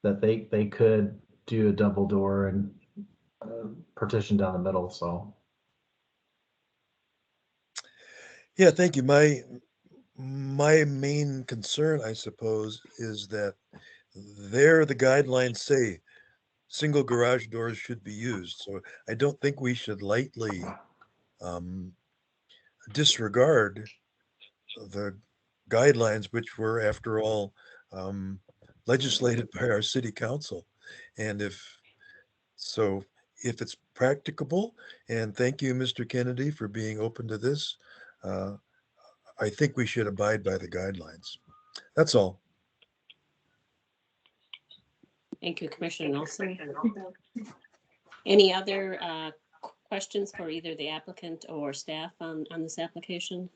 that they could do a double door and partition down the middle. So. Yeah, thank you. My main concern, I suppose, is that there the guidelines say single garage doors should be used. So I don't think we should lightly disregard the guidelines, which were, after all, legislated by our city council. And if it's practicable, and thank you, Mr. Kennedy, for being open to this, I think we should abide by the guidelines. That's all. Thank you, Commissioner Nelson. Any other questions for either the applicant or staff on this application?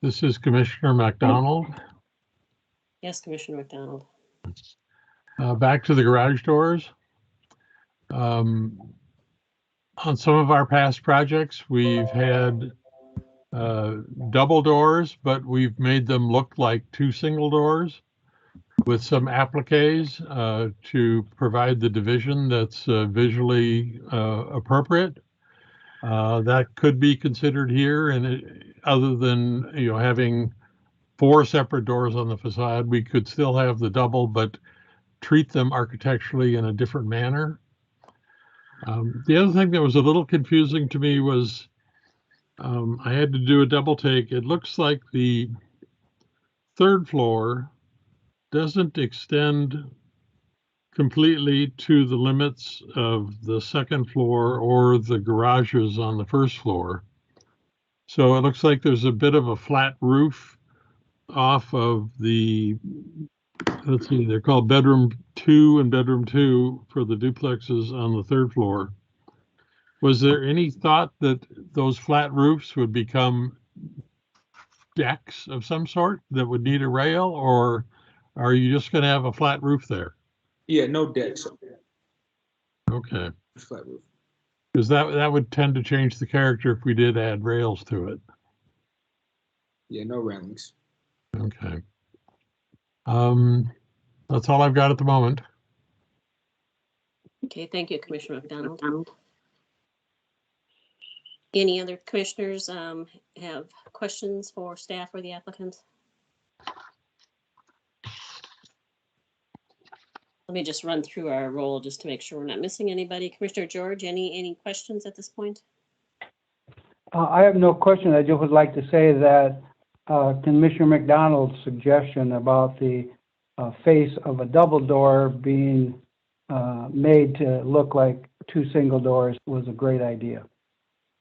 This is Commissioner McDonald. Yes, Commissioner McDonald. Back to the garage doors. On some of our past projects, we've had double doors, but we've made them look like two single doors with some appliques to provide the division that's visually appropriate. That could be considered here, and other than having 4 separate doors on the facade, we could still have the double, but treat them architecturally in a different manner. The other thing that was a little confusing to me was I had to do a double take. It looks like the 3rd floor doesn't extend completely to the limits of the 2nd floor or the garages on the 1st floor. So it looks like there's a bit of a flat roof off of the, let's see, they're called bedroom 2 and bedroom 2 for the duplexes on the 3rd floor. Was there any thought that those flat roofs would become decks of some sort that would need a rail, or are you just going to have a flat roof there? Yeah, no decks. Okay. Flat roof. Because that would tend to change the character if we did add rails to it. Yeah, no railings. Okay. That's all I've got at the moment. Okay, thank you, Commissioner McDonald. Any other commissioners have questions for staff or the applicant? Let me just run through our roll just to make sure we're not missing anybody. Commissioner George, any questions at this point? I have no question. I just would like to say that Commissioner McDonald's suggestion about the face of a double door being made to look like two single doors was a great idea.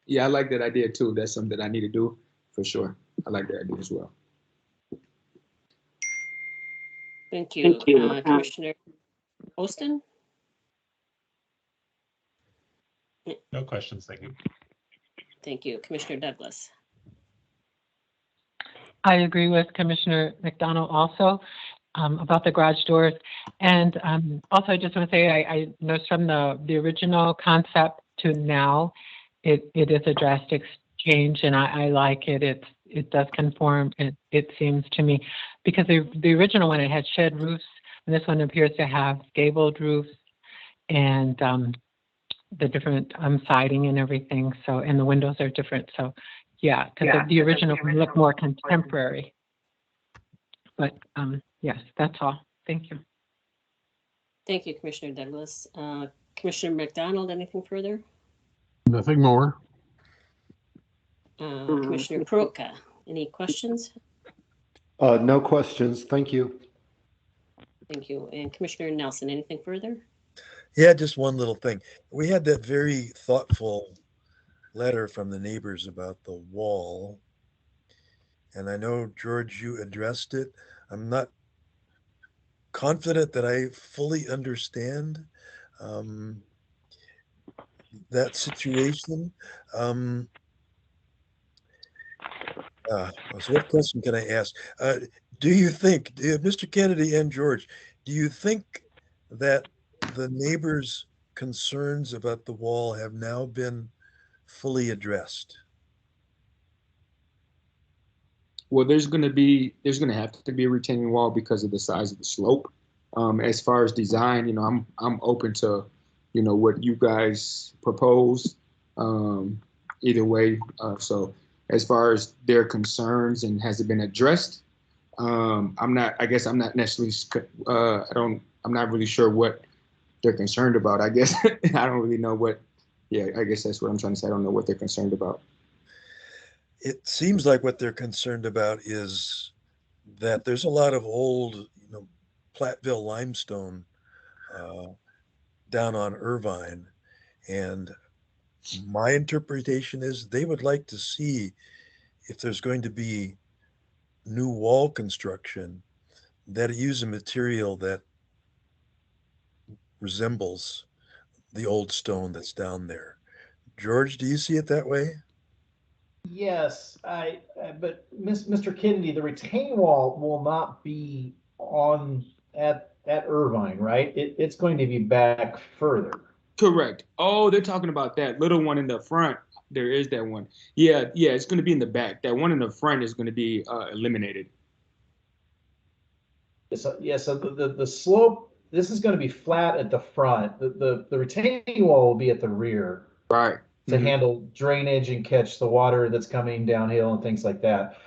Yeah, I like that idea too. That's something that I need to do for sure. I like that idea as well. Thank you. Commissioner Austin? No questions, thank you. Thank you. Commissioner Douglas? I agree with Commissioner McDonald also about the garage doors. And also, I just want to say, I noticed from the original concept to now, it is a drastic change, and I like it. It does conform, it seems to me, because the original one, it had shed roofs, and this one appears to have gabled roofs and the different siding and everything. So, and the windows are different. So, yeah, because the original one looked more contemporary. But yes, that's all. Thank you. Thank you, Commissioner Douglas. Commissioner McDonald, anything further? Nothing more. Commissioner Peroutka, any questions? No questions. Thank you. Thank you. And Commissioner Nelson, anything further? Yeah, just one little thing. We had that very thoughtful letter from the neighbors about the wall. And I know, George, you addressed it. I'm not confident that I fully understand that situation. So what question can I ask? Do you think, Mr. Kennedy and George, do you think that the neighbors' concerns about the wall have now been fully addressed? Well, there's going to have to be a retaining wall because of the size of the slope. As far as design, I'm open to, what you guys propose. Either way. So as far as their concerns and has it been addressed, I'm not necessarily, I'm not really sure what they're concerned about. I guess I don't really know what, I guess that's what I'm trying to say. I don't know what they're concerned about. It seems like what they're concerned about is that there's a lot of old, Platteville limestone down on Irvine. And my interpretation is they would like to see if there's going to be new wall construction that use a material that resembles the old stone that's down there. George, do you see it that way? Yes, but Mr. Kennedy, the retaining wall will not be at Irvine, right? It's going to be back further. Correct. Oh, they're talking about that little one in the front. There is that one. Yeah, it's going to be in the back. That one in the front is going to be eliminated. So the slope, this is going to be flat at the front. The retaining wall will be at the rear. Right. To handle drainage and catch the water that's coming downhill and things like that.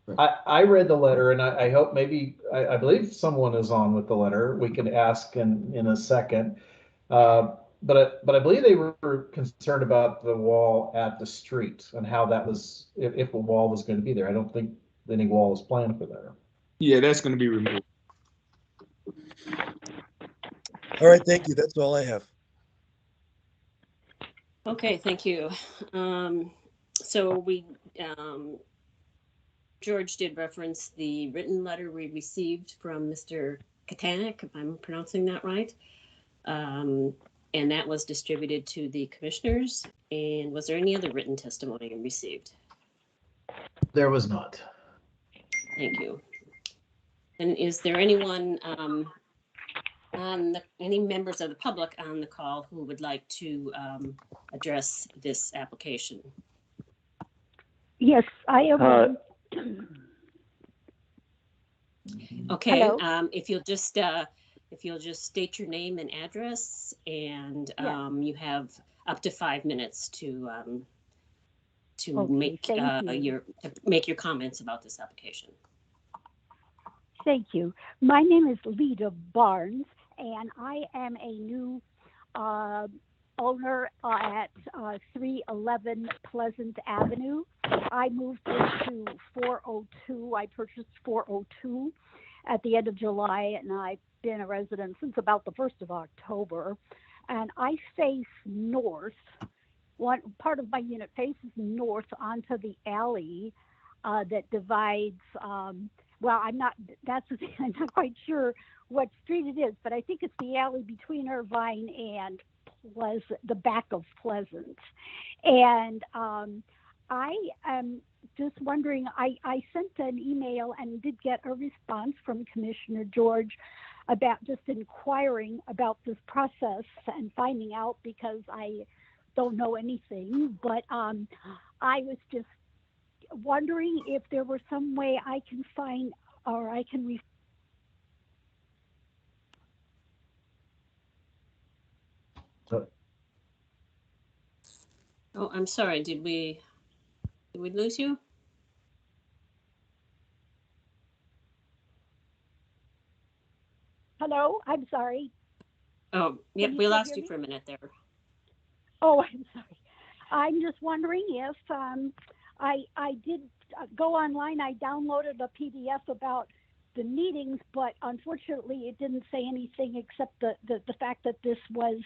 Right. I read the letter, and I hope maybe, I believe someone is on with the letter. We can ask in a second. But I believe they were concerned about the wall at the street and how that was, if a wall was going to be there. I don't think any wall was planned for there. Yeah, that's going to be removed. All right, thank you. That's all I have. Okay, thank you. So George did reference the written letter we received from Mr. Katanik, if I'm pronouncing that right. And that was distributed to the commissioners. And was there any other written testimony received? There was not. Thank you. And is there anyone any members of the public on the call who would like to address this application? Yes, I have one. Okay, Hello? if you'll just If you'll just state your name and address, and Yes. you have up to 5 minutes to Okay, thank you. make your comments about this application. Thank you. My name is Lita Barnes, and I am a new owner at 311 Pleasant Avenue. I moved into 402. I purchased 402 at the end of July, and I've been a resident since about the 1st of October. And I face north. One part of my unit faces north onto the alley that divides. Well, I'm not. That's the thing. I'm not quite sure what street it is, but I think it's the alley between Irvine and Pleasant, the back of Pleasant. And I am just wondering. I sent an email and did get a response from Commissioner George about just inquiring about this process and finding out, because I don't know anything. But I was just wondering if there were some way I can find, or I can Oh, I'm sorry. Did we lose you? Hello, I'm sorry. Oh, yep, Can we still lost hear you me? for a minute there. Oh, I'm sorry. I'm just wondering if I did go online. I downloaded a PDF about the meetings, but unfortunately it didn't say anything except the fact that this was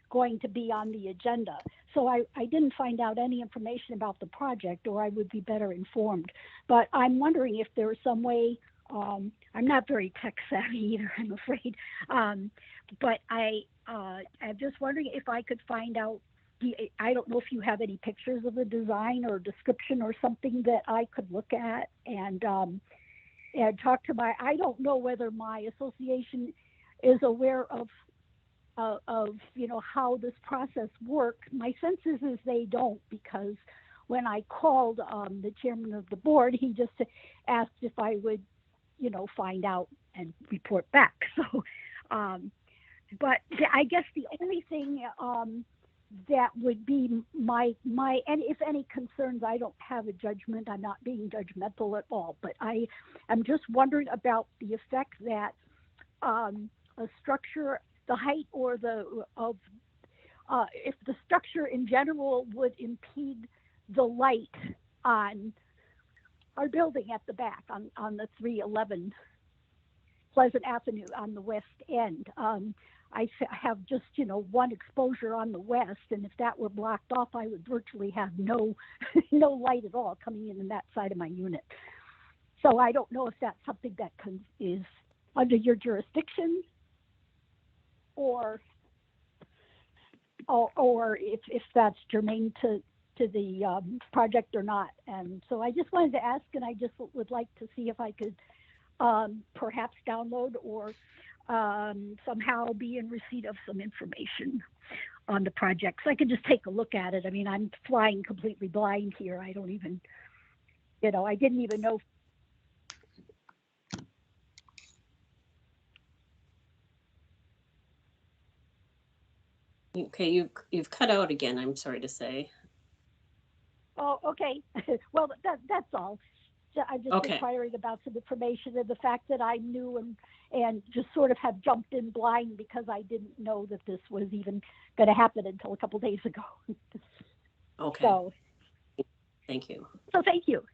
going to be on the agenda. So I didn't find out any information about the project, or I would be better informed. But I'm wondering if there was some way. I'm not very tech savvy either, I'm afraid. But I'm just wondering if I could find out. I don't know if you have any pictures of the design or description or something that I could look at and talk to my. I don't know whether my association is aware of how this process works. My sense is they don't, because when I called the chairman of the board, he just asked if I would find out and report back. So but I guess the only thing that would be my and if any concerns, I don't have a judgment. I'm not being judgmental at all, but I am just wondering about the effect that a structure, the height or if the structure in general would impede the light on our building at the back on the 311 Pleasant Avenue on the west end. I have just, one exposure on the west, and if that were blocked off, I would virtually have no light at all coming in that side of my unit. So I don't know if that's something that is under your jurisdiction, or if that's germane to the project or not. And so I just wanted to ask, and I just would like to see if I could perhaps download or somehow be in receipt of some information on the project, so I could just take a look at it. I mean, I'm flying completely blind here. I don't even, I didn't even know. Okay, you've cut out again, I'm sorry to say. Oh, okay. Well, that's all. I'm just inquiring about some information, and the fact that I knew and just sort of have jumped in blind because I didn't know that this was even going to happen until a couple days ago. Okay. So, thank you. So thank you.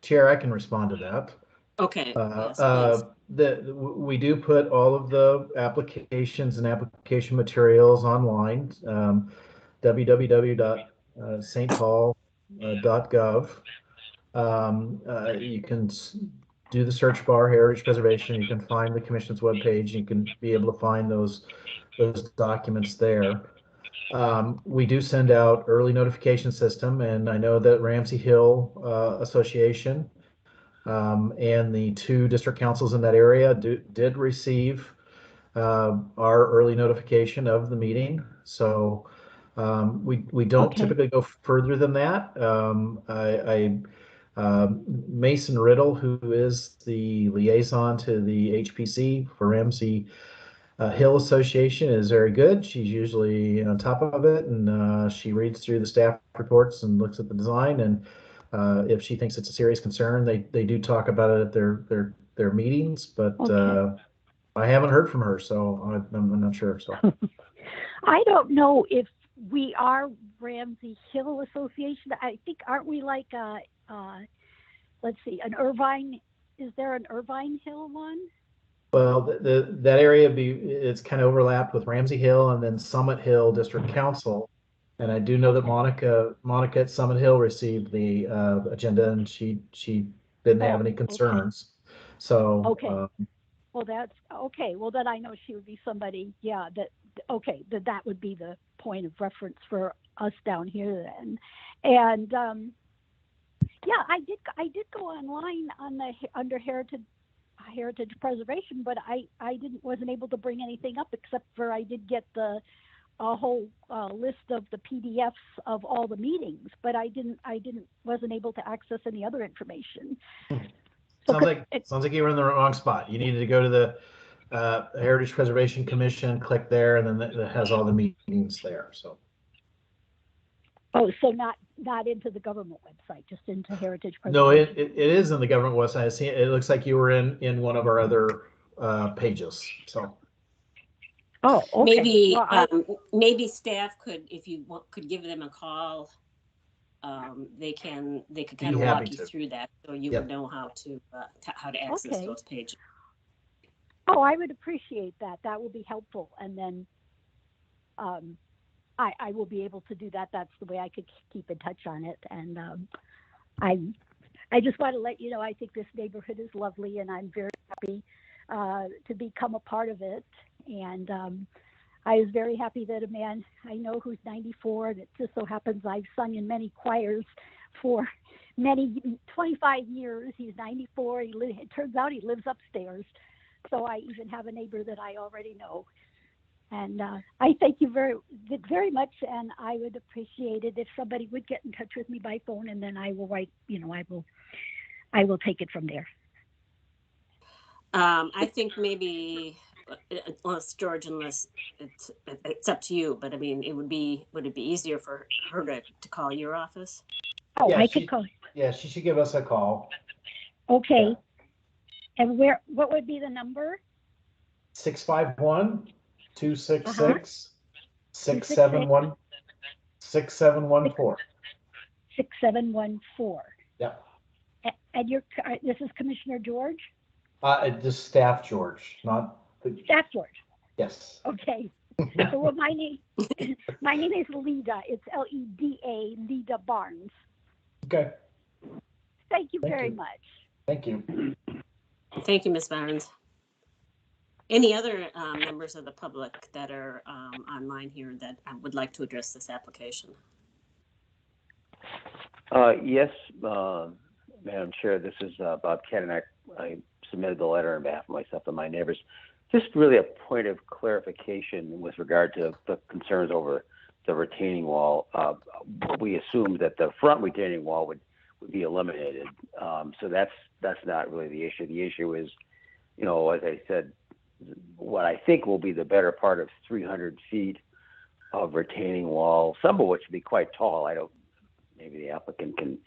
Chair, I can respond to that. Okay. Yes, we do put all of the applications and application materials online. www.stpaul.gov. You can do the search bar heritage preservation. You can find the commission's webpage. You can be able to find those documents there. We do send out early notification system, and I know that Ramsey Hill Association and the 2 district councils in that area did receive our early notification of the meeting. So We don't typically go further than that. Mason Riddle, who is the liaison to the HPC for Ramsey Hill Association, is very good. She's usually on top of it, and she reads through the staff reports and looks at the design. And if she thinks it's a serious concern, they do talk about it at their meetings. But I haven't heard from her, so I'm not sure. So I don't know if we are Ramsey Hill Association. I think, aren't we like let's see, an Irvine? Is there an Irvine Hill one? Well, that area it's kind of overlapped with Ramsey Hill and then Summit Hill District Council. And I do know that Monica at Summit Hill received the agenda, and she didn't have any concerns. So well, that's okay. Well, then I know she would be somebody. Yeah, that would be the point of reference for us down here then. And yeah, I did go online on the under heritage preservation, but I wasn't able to bring anything up except for I did get a whole list of the PDFs of all the meetings, but I wasn't able to access any other information. Sounds like you were in the wrong spot. You needed to go to the Heritage Preservation Commission, click there, and then it has all the meetings there. So. Oh, so not into the government website, just into Heritage Preservation. No, it is in the government website. I see it looks like you were in one of our other pages. So. Oh, okay. Maybe maybe staff could, if you could give them a call, they could kind of walk you through that, so you would know how to access those pages. Oh, I would appreciate that. That would be helpful, and then I will be able to do that. That's the way I could keep in touch on it. And I just want to let you know, I think this neighborhood is lovely, and I'm very happy to become a part of it. And I was very happy that a man I know who's 94, and it just so happens I've sung in many choirs for 25 years. He's 94. It turns out he lives upstairs. So I even have a neighbor that I already know. And I thank you very, very much, and I would appreciate it if somebody would get in touch with me by phone, and then I will write. I will take it from there. I think maybe, unless George, it's up to you. But I mean, would it be easier for her to call your office? Oh, yeah, I could call. Yeah, she should give us a call. Okay. Yeah. And what would be the number? 651-266-6714. 6714. Yeah. And this is Commissioner George? Just Staff George, not Staff George. Yes. Okay. So, well, my name is Leda. It's Leda, Leda Barnes. Okay. Thank you very much. Thank you. Thank you, Ms. Barnes. Any other members of the public that are online here that would like to address this application? Yes, Madam Chair, this is Bob Kent, and I submitted the letter on behalf of myself and my neighbors. Just really a point of clarification with regard to the concerns over the retaining wall. We assumed that the front retaining wall would be eliminated. So that's not really the issue. The issue is, as I said, what I think will be the better part of 300 feet of retaining wall, some of which will be quite tall. Maybe the applicant can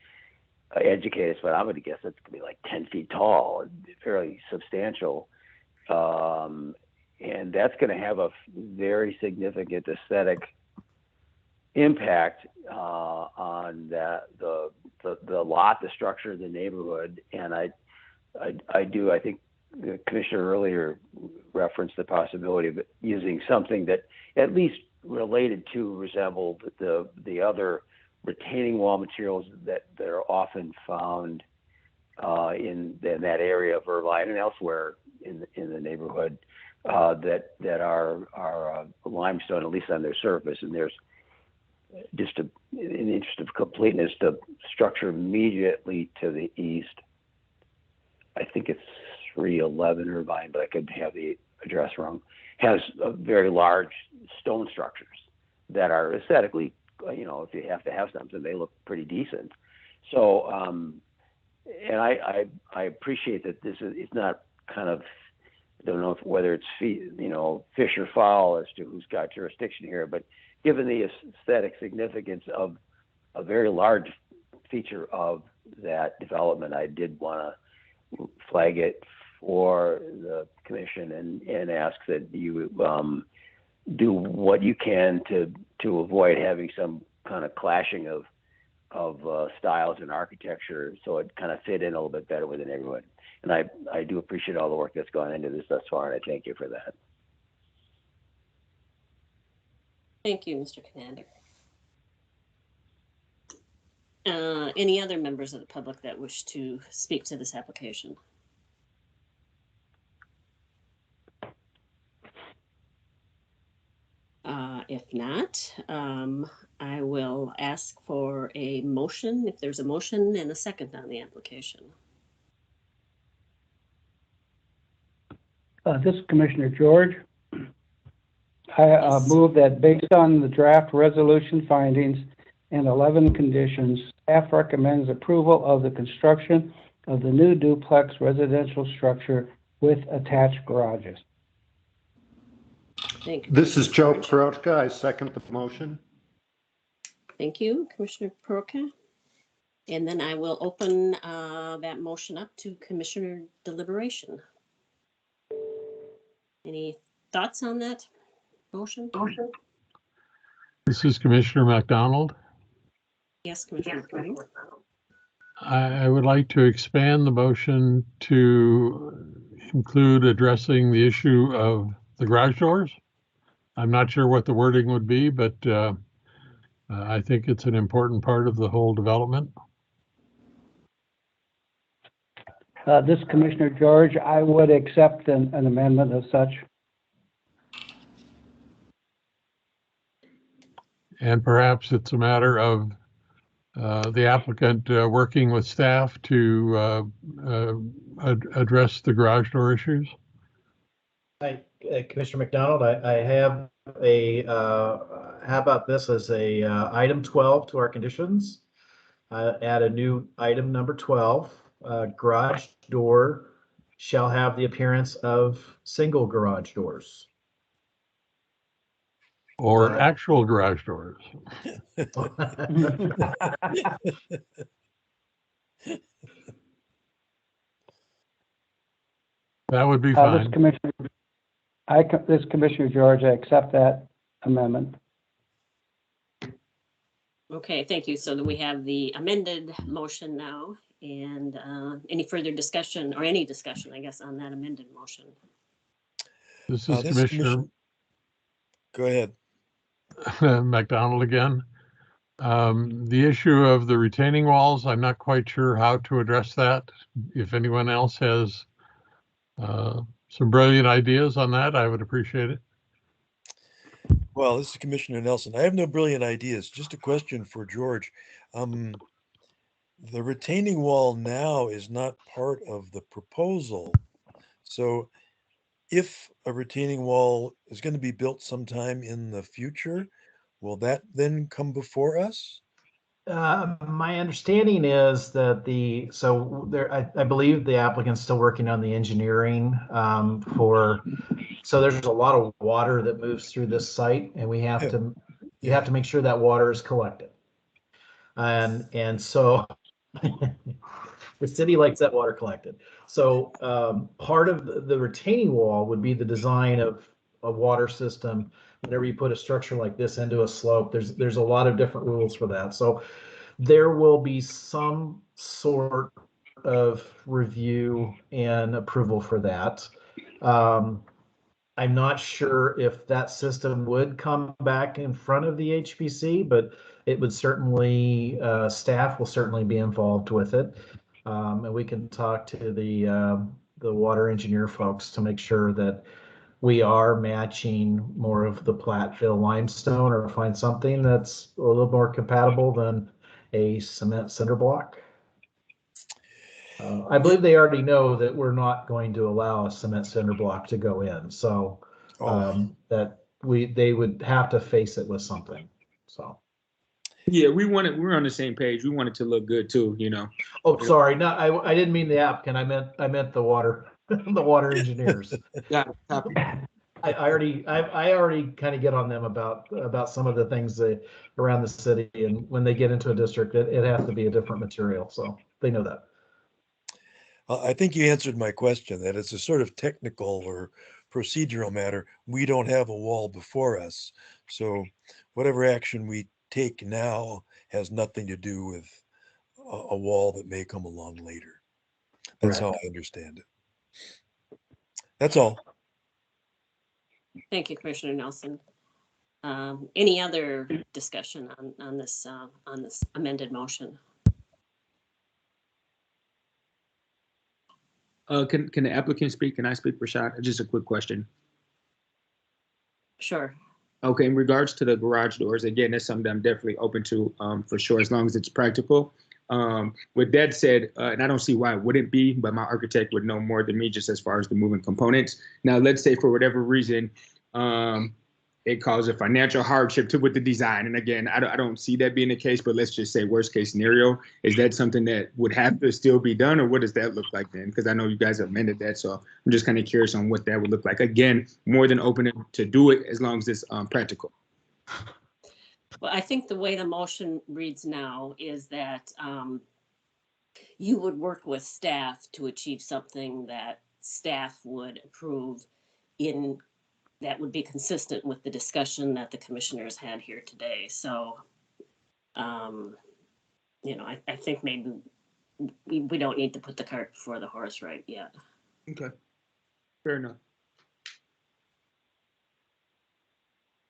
educate us, but I'm going to guess it's going to be like 10 feet tall, fairly substantial. And that's going to have a very significant aesthetic impact on the lot, the structure of the neighborhood. And I think the commissioner earlier referenced the possibility of using something that at least resembled the other retaining wall materials that are often found in that area of Irvine and elsewhere in the neighborhood that are limestone, at least on their surface. And there's just in the interest of completeness, the structure immediately to the east, I think it's 311 Irvine, but I could have the address wrong, has very large stone structures that are aesthetically, if you have to have something, they look pretty decent. So, and I appreciate that it's not kind of, I don't know whether it's fish or fowl as to who's got jurisdiction here, but given the aesthetic significance of a very large feature of that development, I did want to flag it for the commission and ask that you do what you can to avoid having some kind of clashing of styles and architecture, so it kind of fit in a little bit better within everyone. And I do appreciate all the work that's gone into this thus far, and I thank you for that. Thank you, Mr. Commander. Any other members of the public that wish to speak to this application? If not, I will ask for a motion, if there's a motion and a second on the application. This is Commissioner George. I move that based on the draft resolution findings and 11 conditions, staff recommends approval of the construction of the new duplex residential structure with attached garages. Thank you. This is Joe Perotka. I second the motion. Thank you, Commissioner Perotka. And then I will open that motion up to Commissioner deliberation. Any thoughts on that motion? This is Commissioner McDonald. Yes, Commissioner McDonald. I would like to expand the motion to include addressing the issue of the garage doors. I'm not sure what the wording would be, but I think it's an important part of the whole development. This Commissioner George, I would accept an amendment of such. And perhaps it's a matter of the applicant working with staff to address the garage door issues. Hi, Commissioner McDonald, I have how about this as a item 12 to our conditions? Add a new item number 12. Garage door shall have the appearance of single garage doors. Or actual garage doors. That would be fine. This Commissioner George, I accept that amendment. Okay, thank you. So then we have the amended motion now, and any further discussion or any discussion, I guess, on that amended motion. This is Commissioner. Go ahead. McDonald again. The issue of the retaining walls, I'm not quite sure how to address that. If anyone else has some brilliant ideas on that, I would appreciate it. Well, this is Commissioner Nelson. I have no brilliant ideas. Just a question for George. The retaining wall now is not part of the proposal. So if a retaining wall is going to be built sometime in the future, will that then come before us? My understanding is that I believe the applicant's still working on the engineering so there's a lot of water that moves through this site, and you have to make sure that water is collected. And so the city likes that water collected. So part of the retaining wall would be the design of a water system. Whenever you put a structure like this into a slope, there's a lot of different rules for that. So there will be some sort of review and approval for that. I'm not sure if that system would come back in front of the HPC, but it would certainly, staff will certainly be involved with it. And we can talk to the water engineer folks to make sure that we are matching more of the Platteville limestone, or find something that's a little more compatible than a cement cinder block. I believe they already know that we're not going to allow a cement cinder block to go in. So that they would have to face it with something. So. Yeah, we're on the same page. We want it to look good too, you know. Oh, sorry. No, I didn't mean the applicant. I meant the water, the water engineers. Yeah, copy. I already kind of get on them about some of the things around the city, and when they get into a district, it has to be a different material. So they know that. I think you answered my question, that it's a sort of technical or procedural matter. We don't have a wall before us. So whatever action we take now has nothing to do with a wall that may come along later. That's how I understand it. That's all. Thank you, Commissioner Nelson. Any other discussion on this amended motion? Can the applicant speak? Can I speak, Rashad? Just a quick question. Sure. Okay, in regards to the garage doors, again, that's something I'm definitely open to for sure, as long as it's practical. With that said, and I don't see why it wouldn't be, but my architect would know more than me just as far as the moving components. Now, let's say for whatever reason, it caused a financial hardship with the design. And again, I don't see that being the case, but let's just say worst case scenario, is that something that would have to still be done, or what does that look like then? Because I know you guys amended that, so I'm just kind of curious on what that would look like. Again, more than open to do it as long as it's practical. Well, I think the way the motion reads now is that you would work with staff to achieve something that staff would approve that would be consistent with the discussion that the commissioners had here today. So, I think maybe we don't need to put the cart before the horse right yet. Okay, fair enough.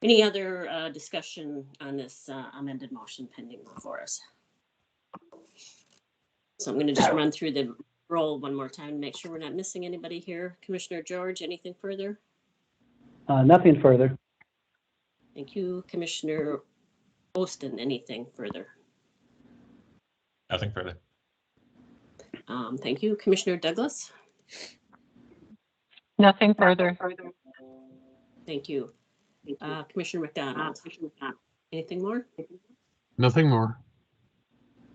Any other discussion on this amended motion pending before us? So I'm going to just run through the roll one more time to make sure we're not missing anybody here. Commissioner George, anything further? Nothing further. Thank you. Commissioner Ostin, anything further? Nothing further. Thank you. Commissioner Douglas? Nothing further. Thank you. Commissioner McDonald? Anything more? Nothing more.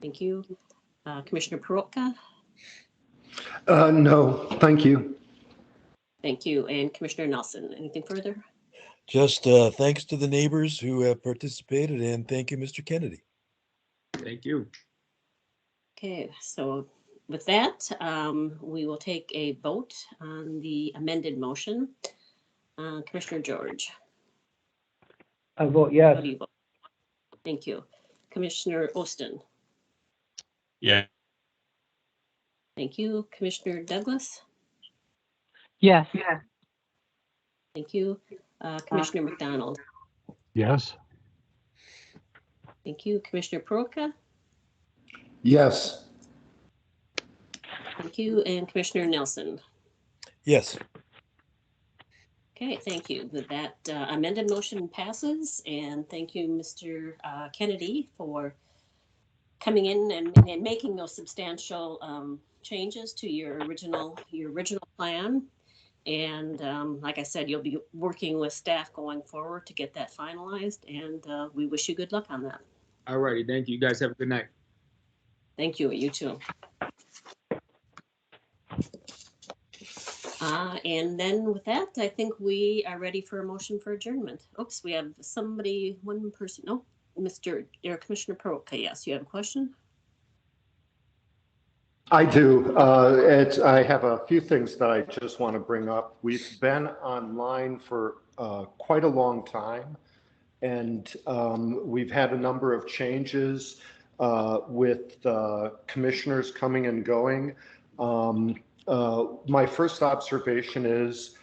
Thank you. Commissioner Perotka? No, thank you. Thank you. And Commissioner Nelson, anything further? Just thanks to the neighbors who have participated, and thank you, Mr. Kennedy. Thank you. Okay, so with that, we will take a vote on the amended motion. Commissioner George? I vote yes. How do you vote? Thank you. Commissioner Ostin? Yeah. Thank you. Commissioner Douglas? Yes. Thank you. Commissioner McDonald? Yes. Thank you. Commissioner Perotka? Yes. Thank you. And Commissioner Nelson? Yes. Okay, thank you. With that amended motion passes, and thank you, Mr. Kennedy, for coming in and making those substantial changes to your original plan. And like I said, you'll be working with staff going forward to get that finalized, and we wish you good luck on that. All righty, thank you. You guys have a good night. Thank you. You too. And then with that, I think we are ready for a motion for adjournment. Oops, we have one person. No, Commissioner Perotka. Yes, you have a question? I do. I have a few things that I just want to bring up. We've been online for quite a long time, and we've had a number of changes with commissioners coming and going. My first observation is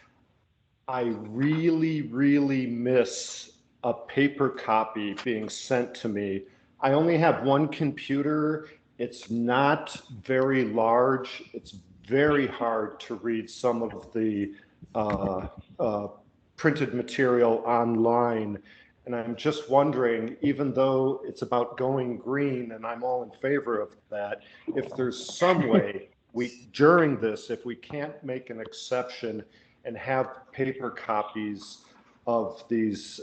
I really, really miss a paper copy being sent to me. I only have one computer. It's not very large. It's very hard to read some of the printed material online. And I'm just wondering, even though it's about going green and I'm all in favor of that, if there's some way during this, if we can't make an exception and have paper copies of these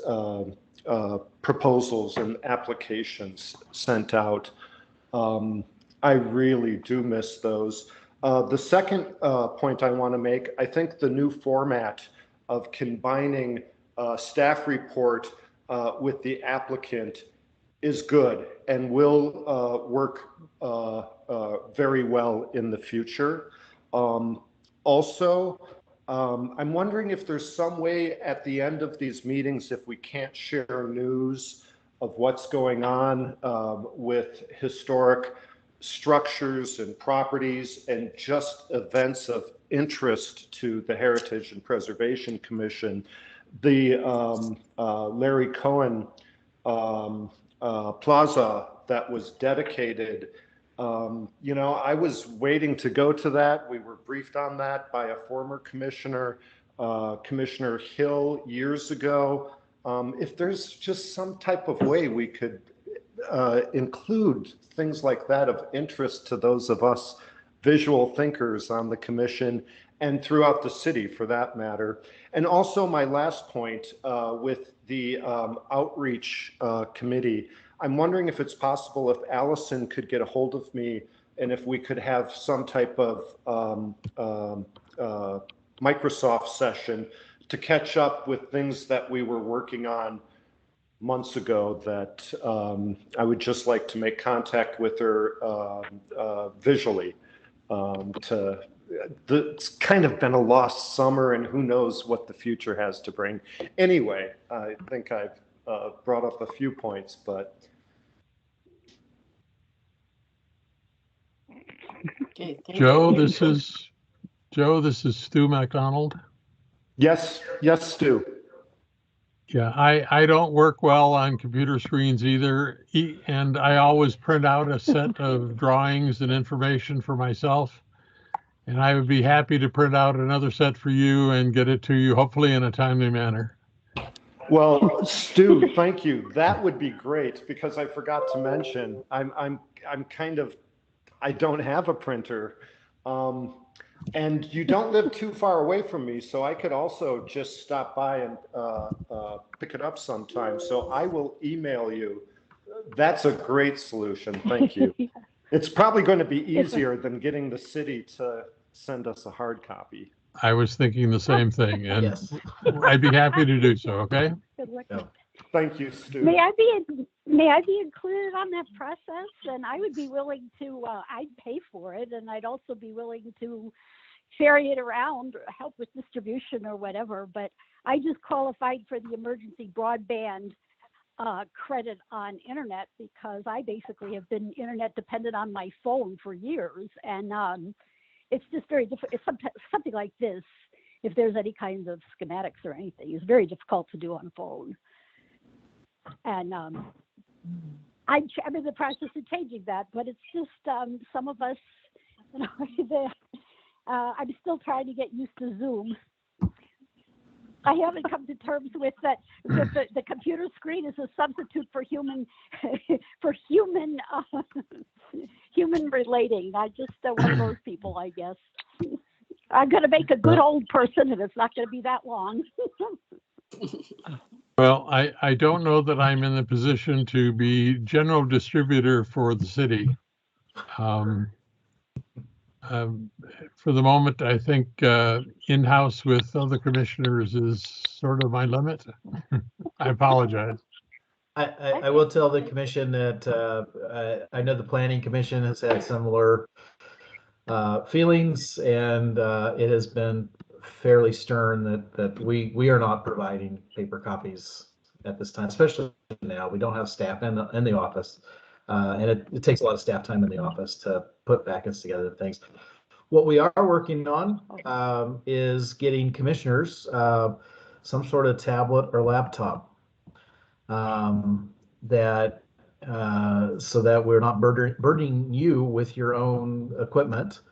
proposals and applications sent out. I really do miss those. The second point I want to make, I think the new format of combining staff report with the applicant is good and will work very well in the future. Also, I'm wondering if there's some way at the end of these meetings, if we can't share news of what's going on with historic structures and properties and just events of interest to the Heritage and Preservation Commission. The Larry Cohen Plaza that was dedicated, you know, I was waiting to go to that. We were briefed on that by a former commissioner, Commissioner Hill, years ago. If there's just some type of way we could include things like that of interest to those of us visual thinkers on the commission and throughout the city for that matter. And also my last point with the outreach committee, I'm wondering if it's possible if Allison could get a hold of me and if we could have some type of Microsoft session to catch up with things that we were working on months ago that I would just like to make contact with her visually. It's kind of been a lost summer and who knows what the future has to bring. Anyway, I think I've brought up a few points, but. Okay, Joe, this is Stu McDonald. Yes, Stu. Yeah, I don't work well on computer screens either, and I always print out a set of drawings and information for myself. And I would be happy to print out another set for you and get it to you, hopefully in a timely manner. Well, Stu, thank you. That would be great because I forgot to mention I'm kind of, I don't have a printer. And you don't live too far away from me, so I could also just stop by and pick it up sometime. So I will email you. That's a great solution. Thank you. It's probably going to be easier than getting the city to send us a hard copy. I was thinking the same thing, and Yes. I'd be happy to do so, okay? Good luck. No. Thank you, Stu. May I be included on that process? And I would be willing to. I'd pay for it, and I'd also be willing to ferry it around, or help with distribution or whatever. But I just qualified for the emergency broadband credit on internet because I basically have been internet dependent on my phone for years, and it's just very difficult. It's something like this. If there's any kinds of schematics or anything, it's very difficult to do on phone. And I'm in the process of changing that, but it's just some of us, you know, I'm still trying to get used to Zoom. I haven't come to terms with that. The computer screen is a substitute for human human relating. I just one of those people, I guess. I'm going to make a good old person, and it's not going to be that long. Well, I don't know that I'm in the position to be general distributor for the city. For the moment, I think in-house with other commissioners is sort of my limit. I apologize. I will tell the commission that I know the planning commission has had similar feelings, and it has been fairly stern that we are not providing paper copies at this time, especially now. We don't have staff in the office, and it takes a lot of staff time in the office to put packets together and things. What we are working on is getting commissioners some sort of tablet or laptop that so that we're not burdening you with your own equipment.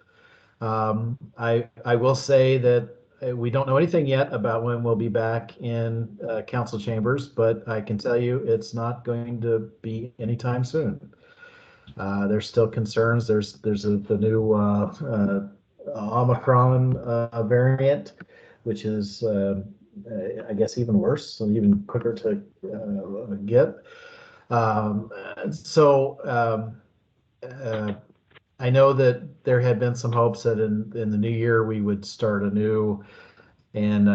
I will say that we don't know anything yet about when we'll be back in council chambers, but I can tell you it's not going to be anytime soon. There's still concerns. There's the new Omicron variant, which is I guess even worse, so even quicker to get. So I know that there had been some hopes that in the new year we would start anew, and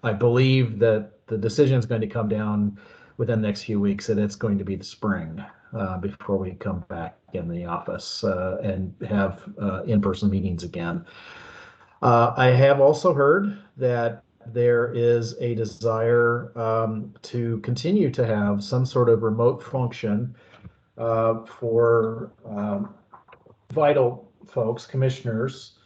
I believe that the decision is going to come down within the next few weeks, that it's going to be the spring before we come back in the office and have in-person meetings again. I have also heard that there is a desire to continue to have some sort of remote function for vital folks, commissioners,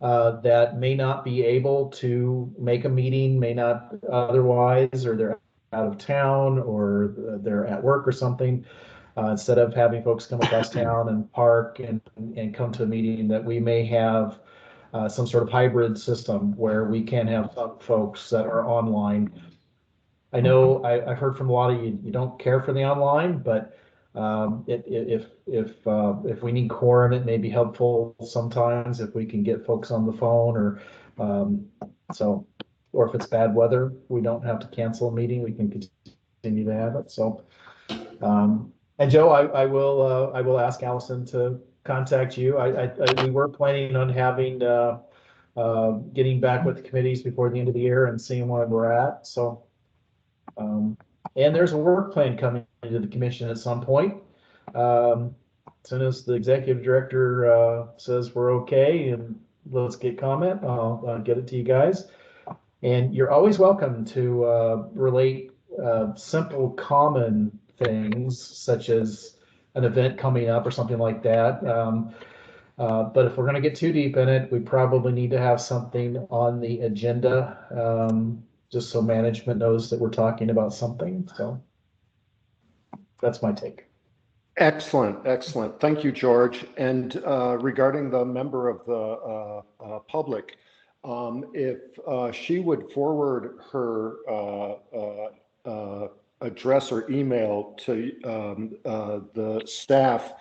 that may not be able to make a meeting, may not otherwise, or they're out of town, or they're at work or something. Instead of having folks come across town and park and come to a meeting, that we may have some sort of hybrid system where we can have some folks that are online. I know I've heard from a lot of you, you don't care for the online, but if we need quorum, it may be helpful sometimes if we can get folks on the phone, or or if it's bad weather, we don't have to cancel a meeting, we can continue to have it. So, and Joe, I will ask Allison to contact you. We were planning on having getting back with the committees before the end of the year and seeing where we're at. So, and there's a work plan coming to the commission at some point. As soon as the executive director says we're okay and let's get comment, I'll get it to you guys. And you're always welcome to relate simple, common things such as an event coming up or something like that. But if we're going to get too deep in it, we probably need to have something on the agenda, just so management knows that we're talking about something. So that's my take. Excellent, excellent. Thank you, George. And regarding the member of the public, if she would forward her address or email to the staff,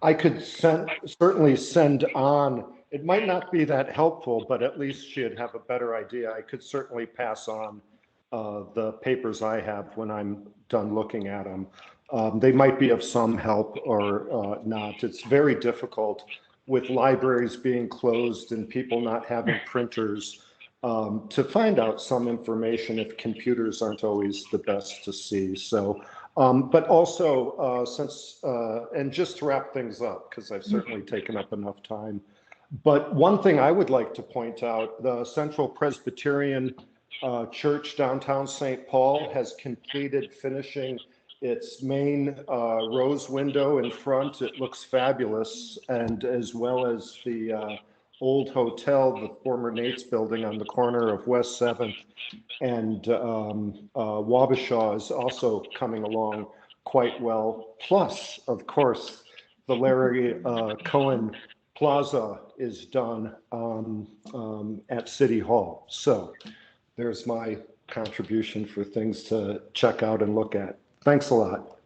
I could certainly send on. It might not be that helpful, but at least she'd have a better idea. I could certainly pass on the papers I have when I'm done looking at them. They might be of some help or not. It's very difficult with libraries being closed and people not having printers to find out some information if computers aren't always the best to see. So, but also since, and just to wrap things up, because I've certainly taken up enough time, but one thing I would like to point out, the Central Presbyterian Church downtown St. Paul has completed finishing its main rose window in front. It looks fabulous, and as well as the old hotel, the former Nate's building on the corner of West 7th and Wabasha is also coming along quite well. Plus, of course, the Larry Cohen Plaza is done at City Hall. So there's my contribution for things to check out and look at. Thanks a lot.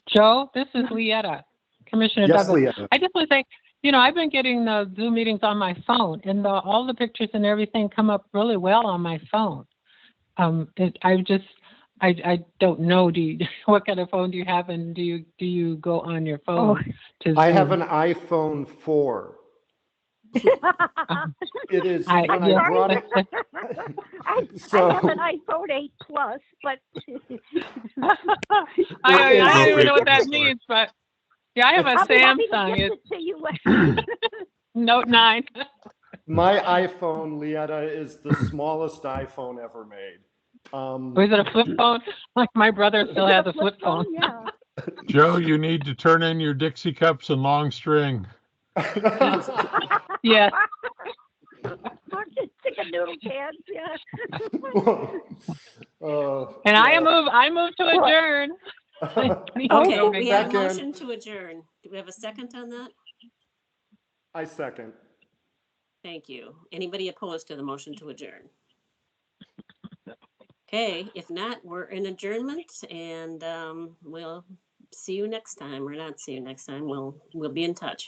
Joe, this is Leetta, Commissioner Yes, Douglas. Leetta. I just want to say, you know, I've been getting the Zoom meetings on my phone, and all the pictures and everything come up really well on my phone. I don't know. What kind of phone do you have, and do you go on your phone? I have an iPhone 4. It is. I brought it. I have an iPhone 8 Plus, but I don't even know what that means, but yeah, I have a Samsung. It's Note 9. My iPhone, Leetta, is the smallest iPhone ever made. Was it a flip phone? Like my brother still has a flip phone. Yeah. Joe, you need to turn in your Dixie cups and long string. Yes. Chicken noodle cans, yeah. And I move to adjourn. Okay, we have a motion to adjourn. Do we have a second on that? I second. Thank you. Anybody opposed to the motion to adjourn? Okay, if not, we're in adjournment, and we'll see you next time, or not see you next time. We'll be in touch.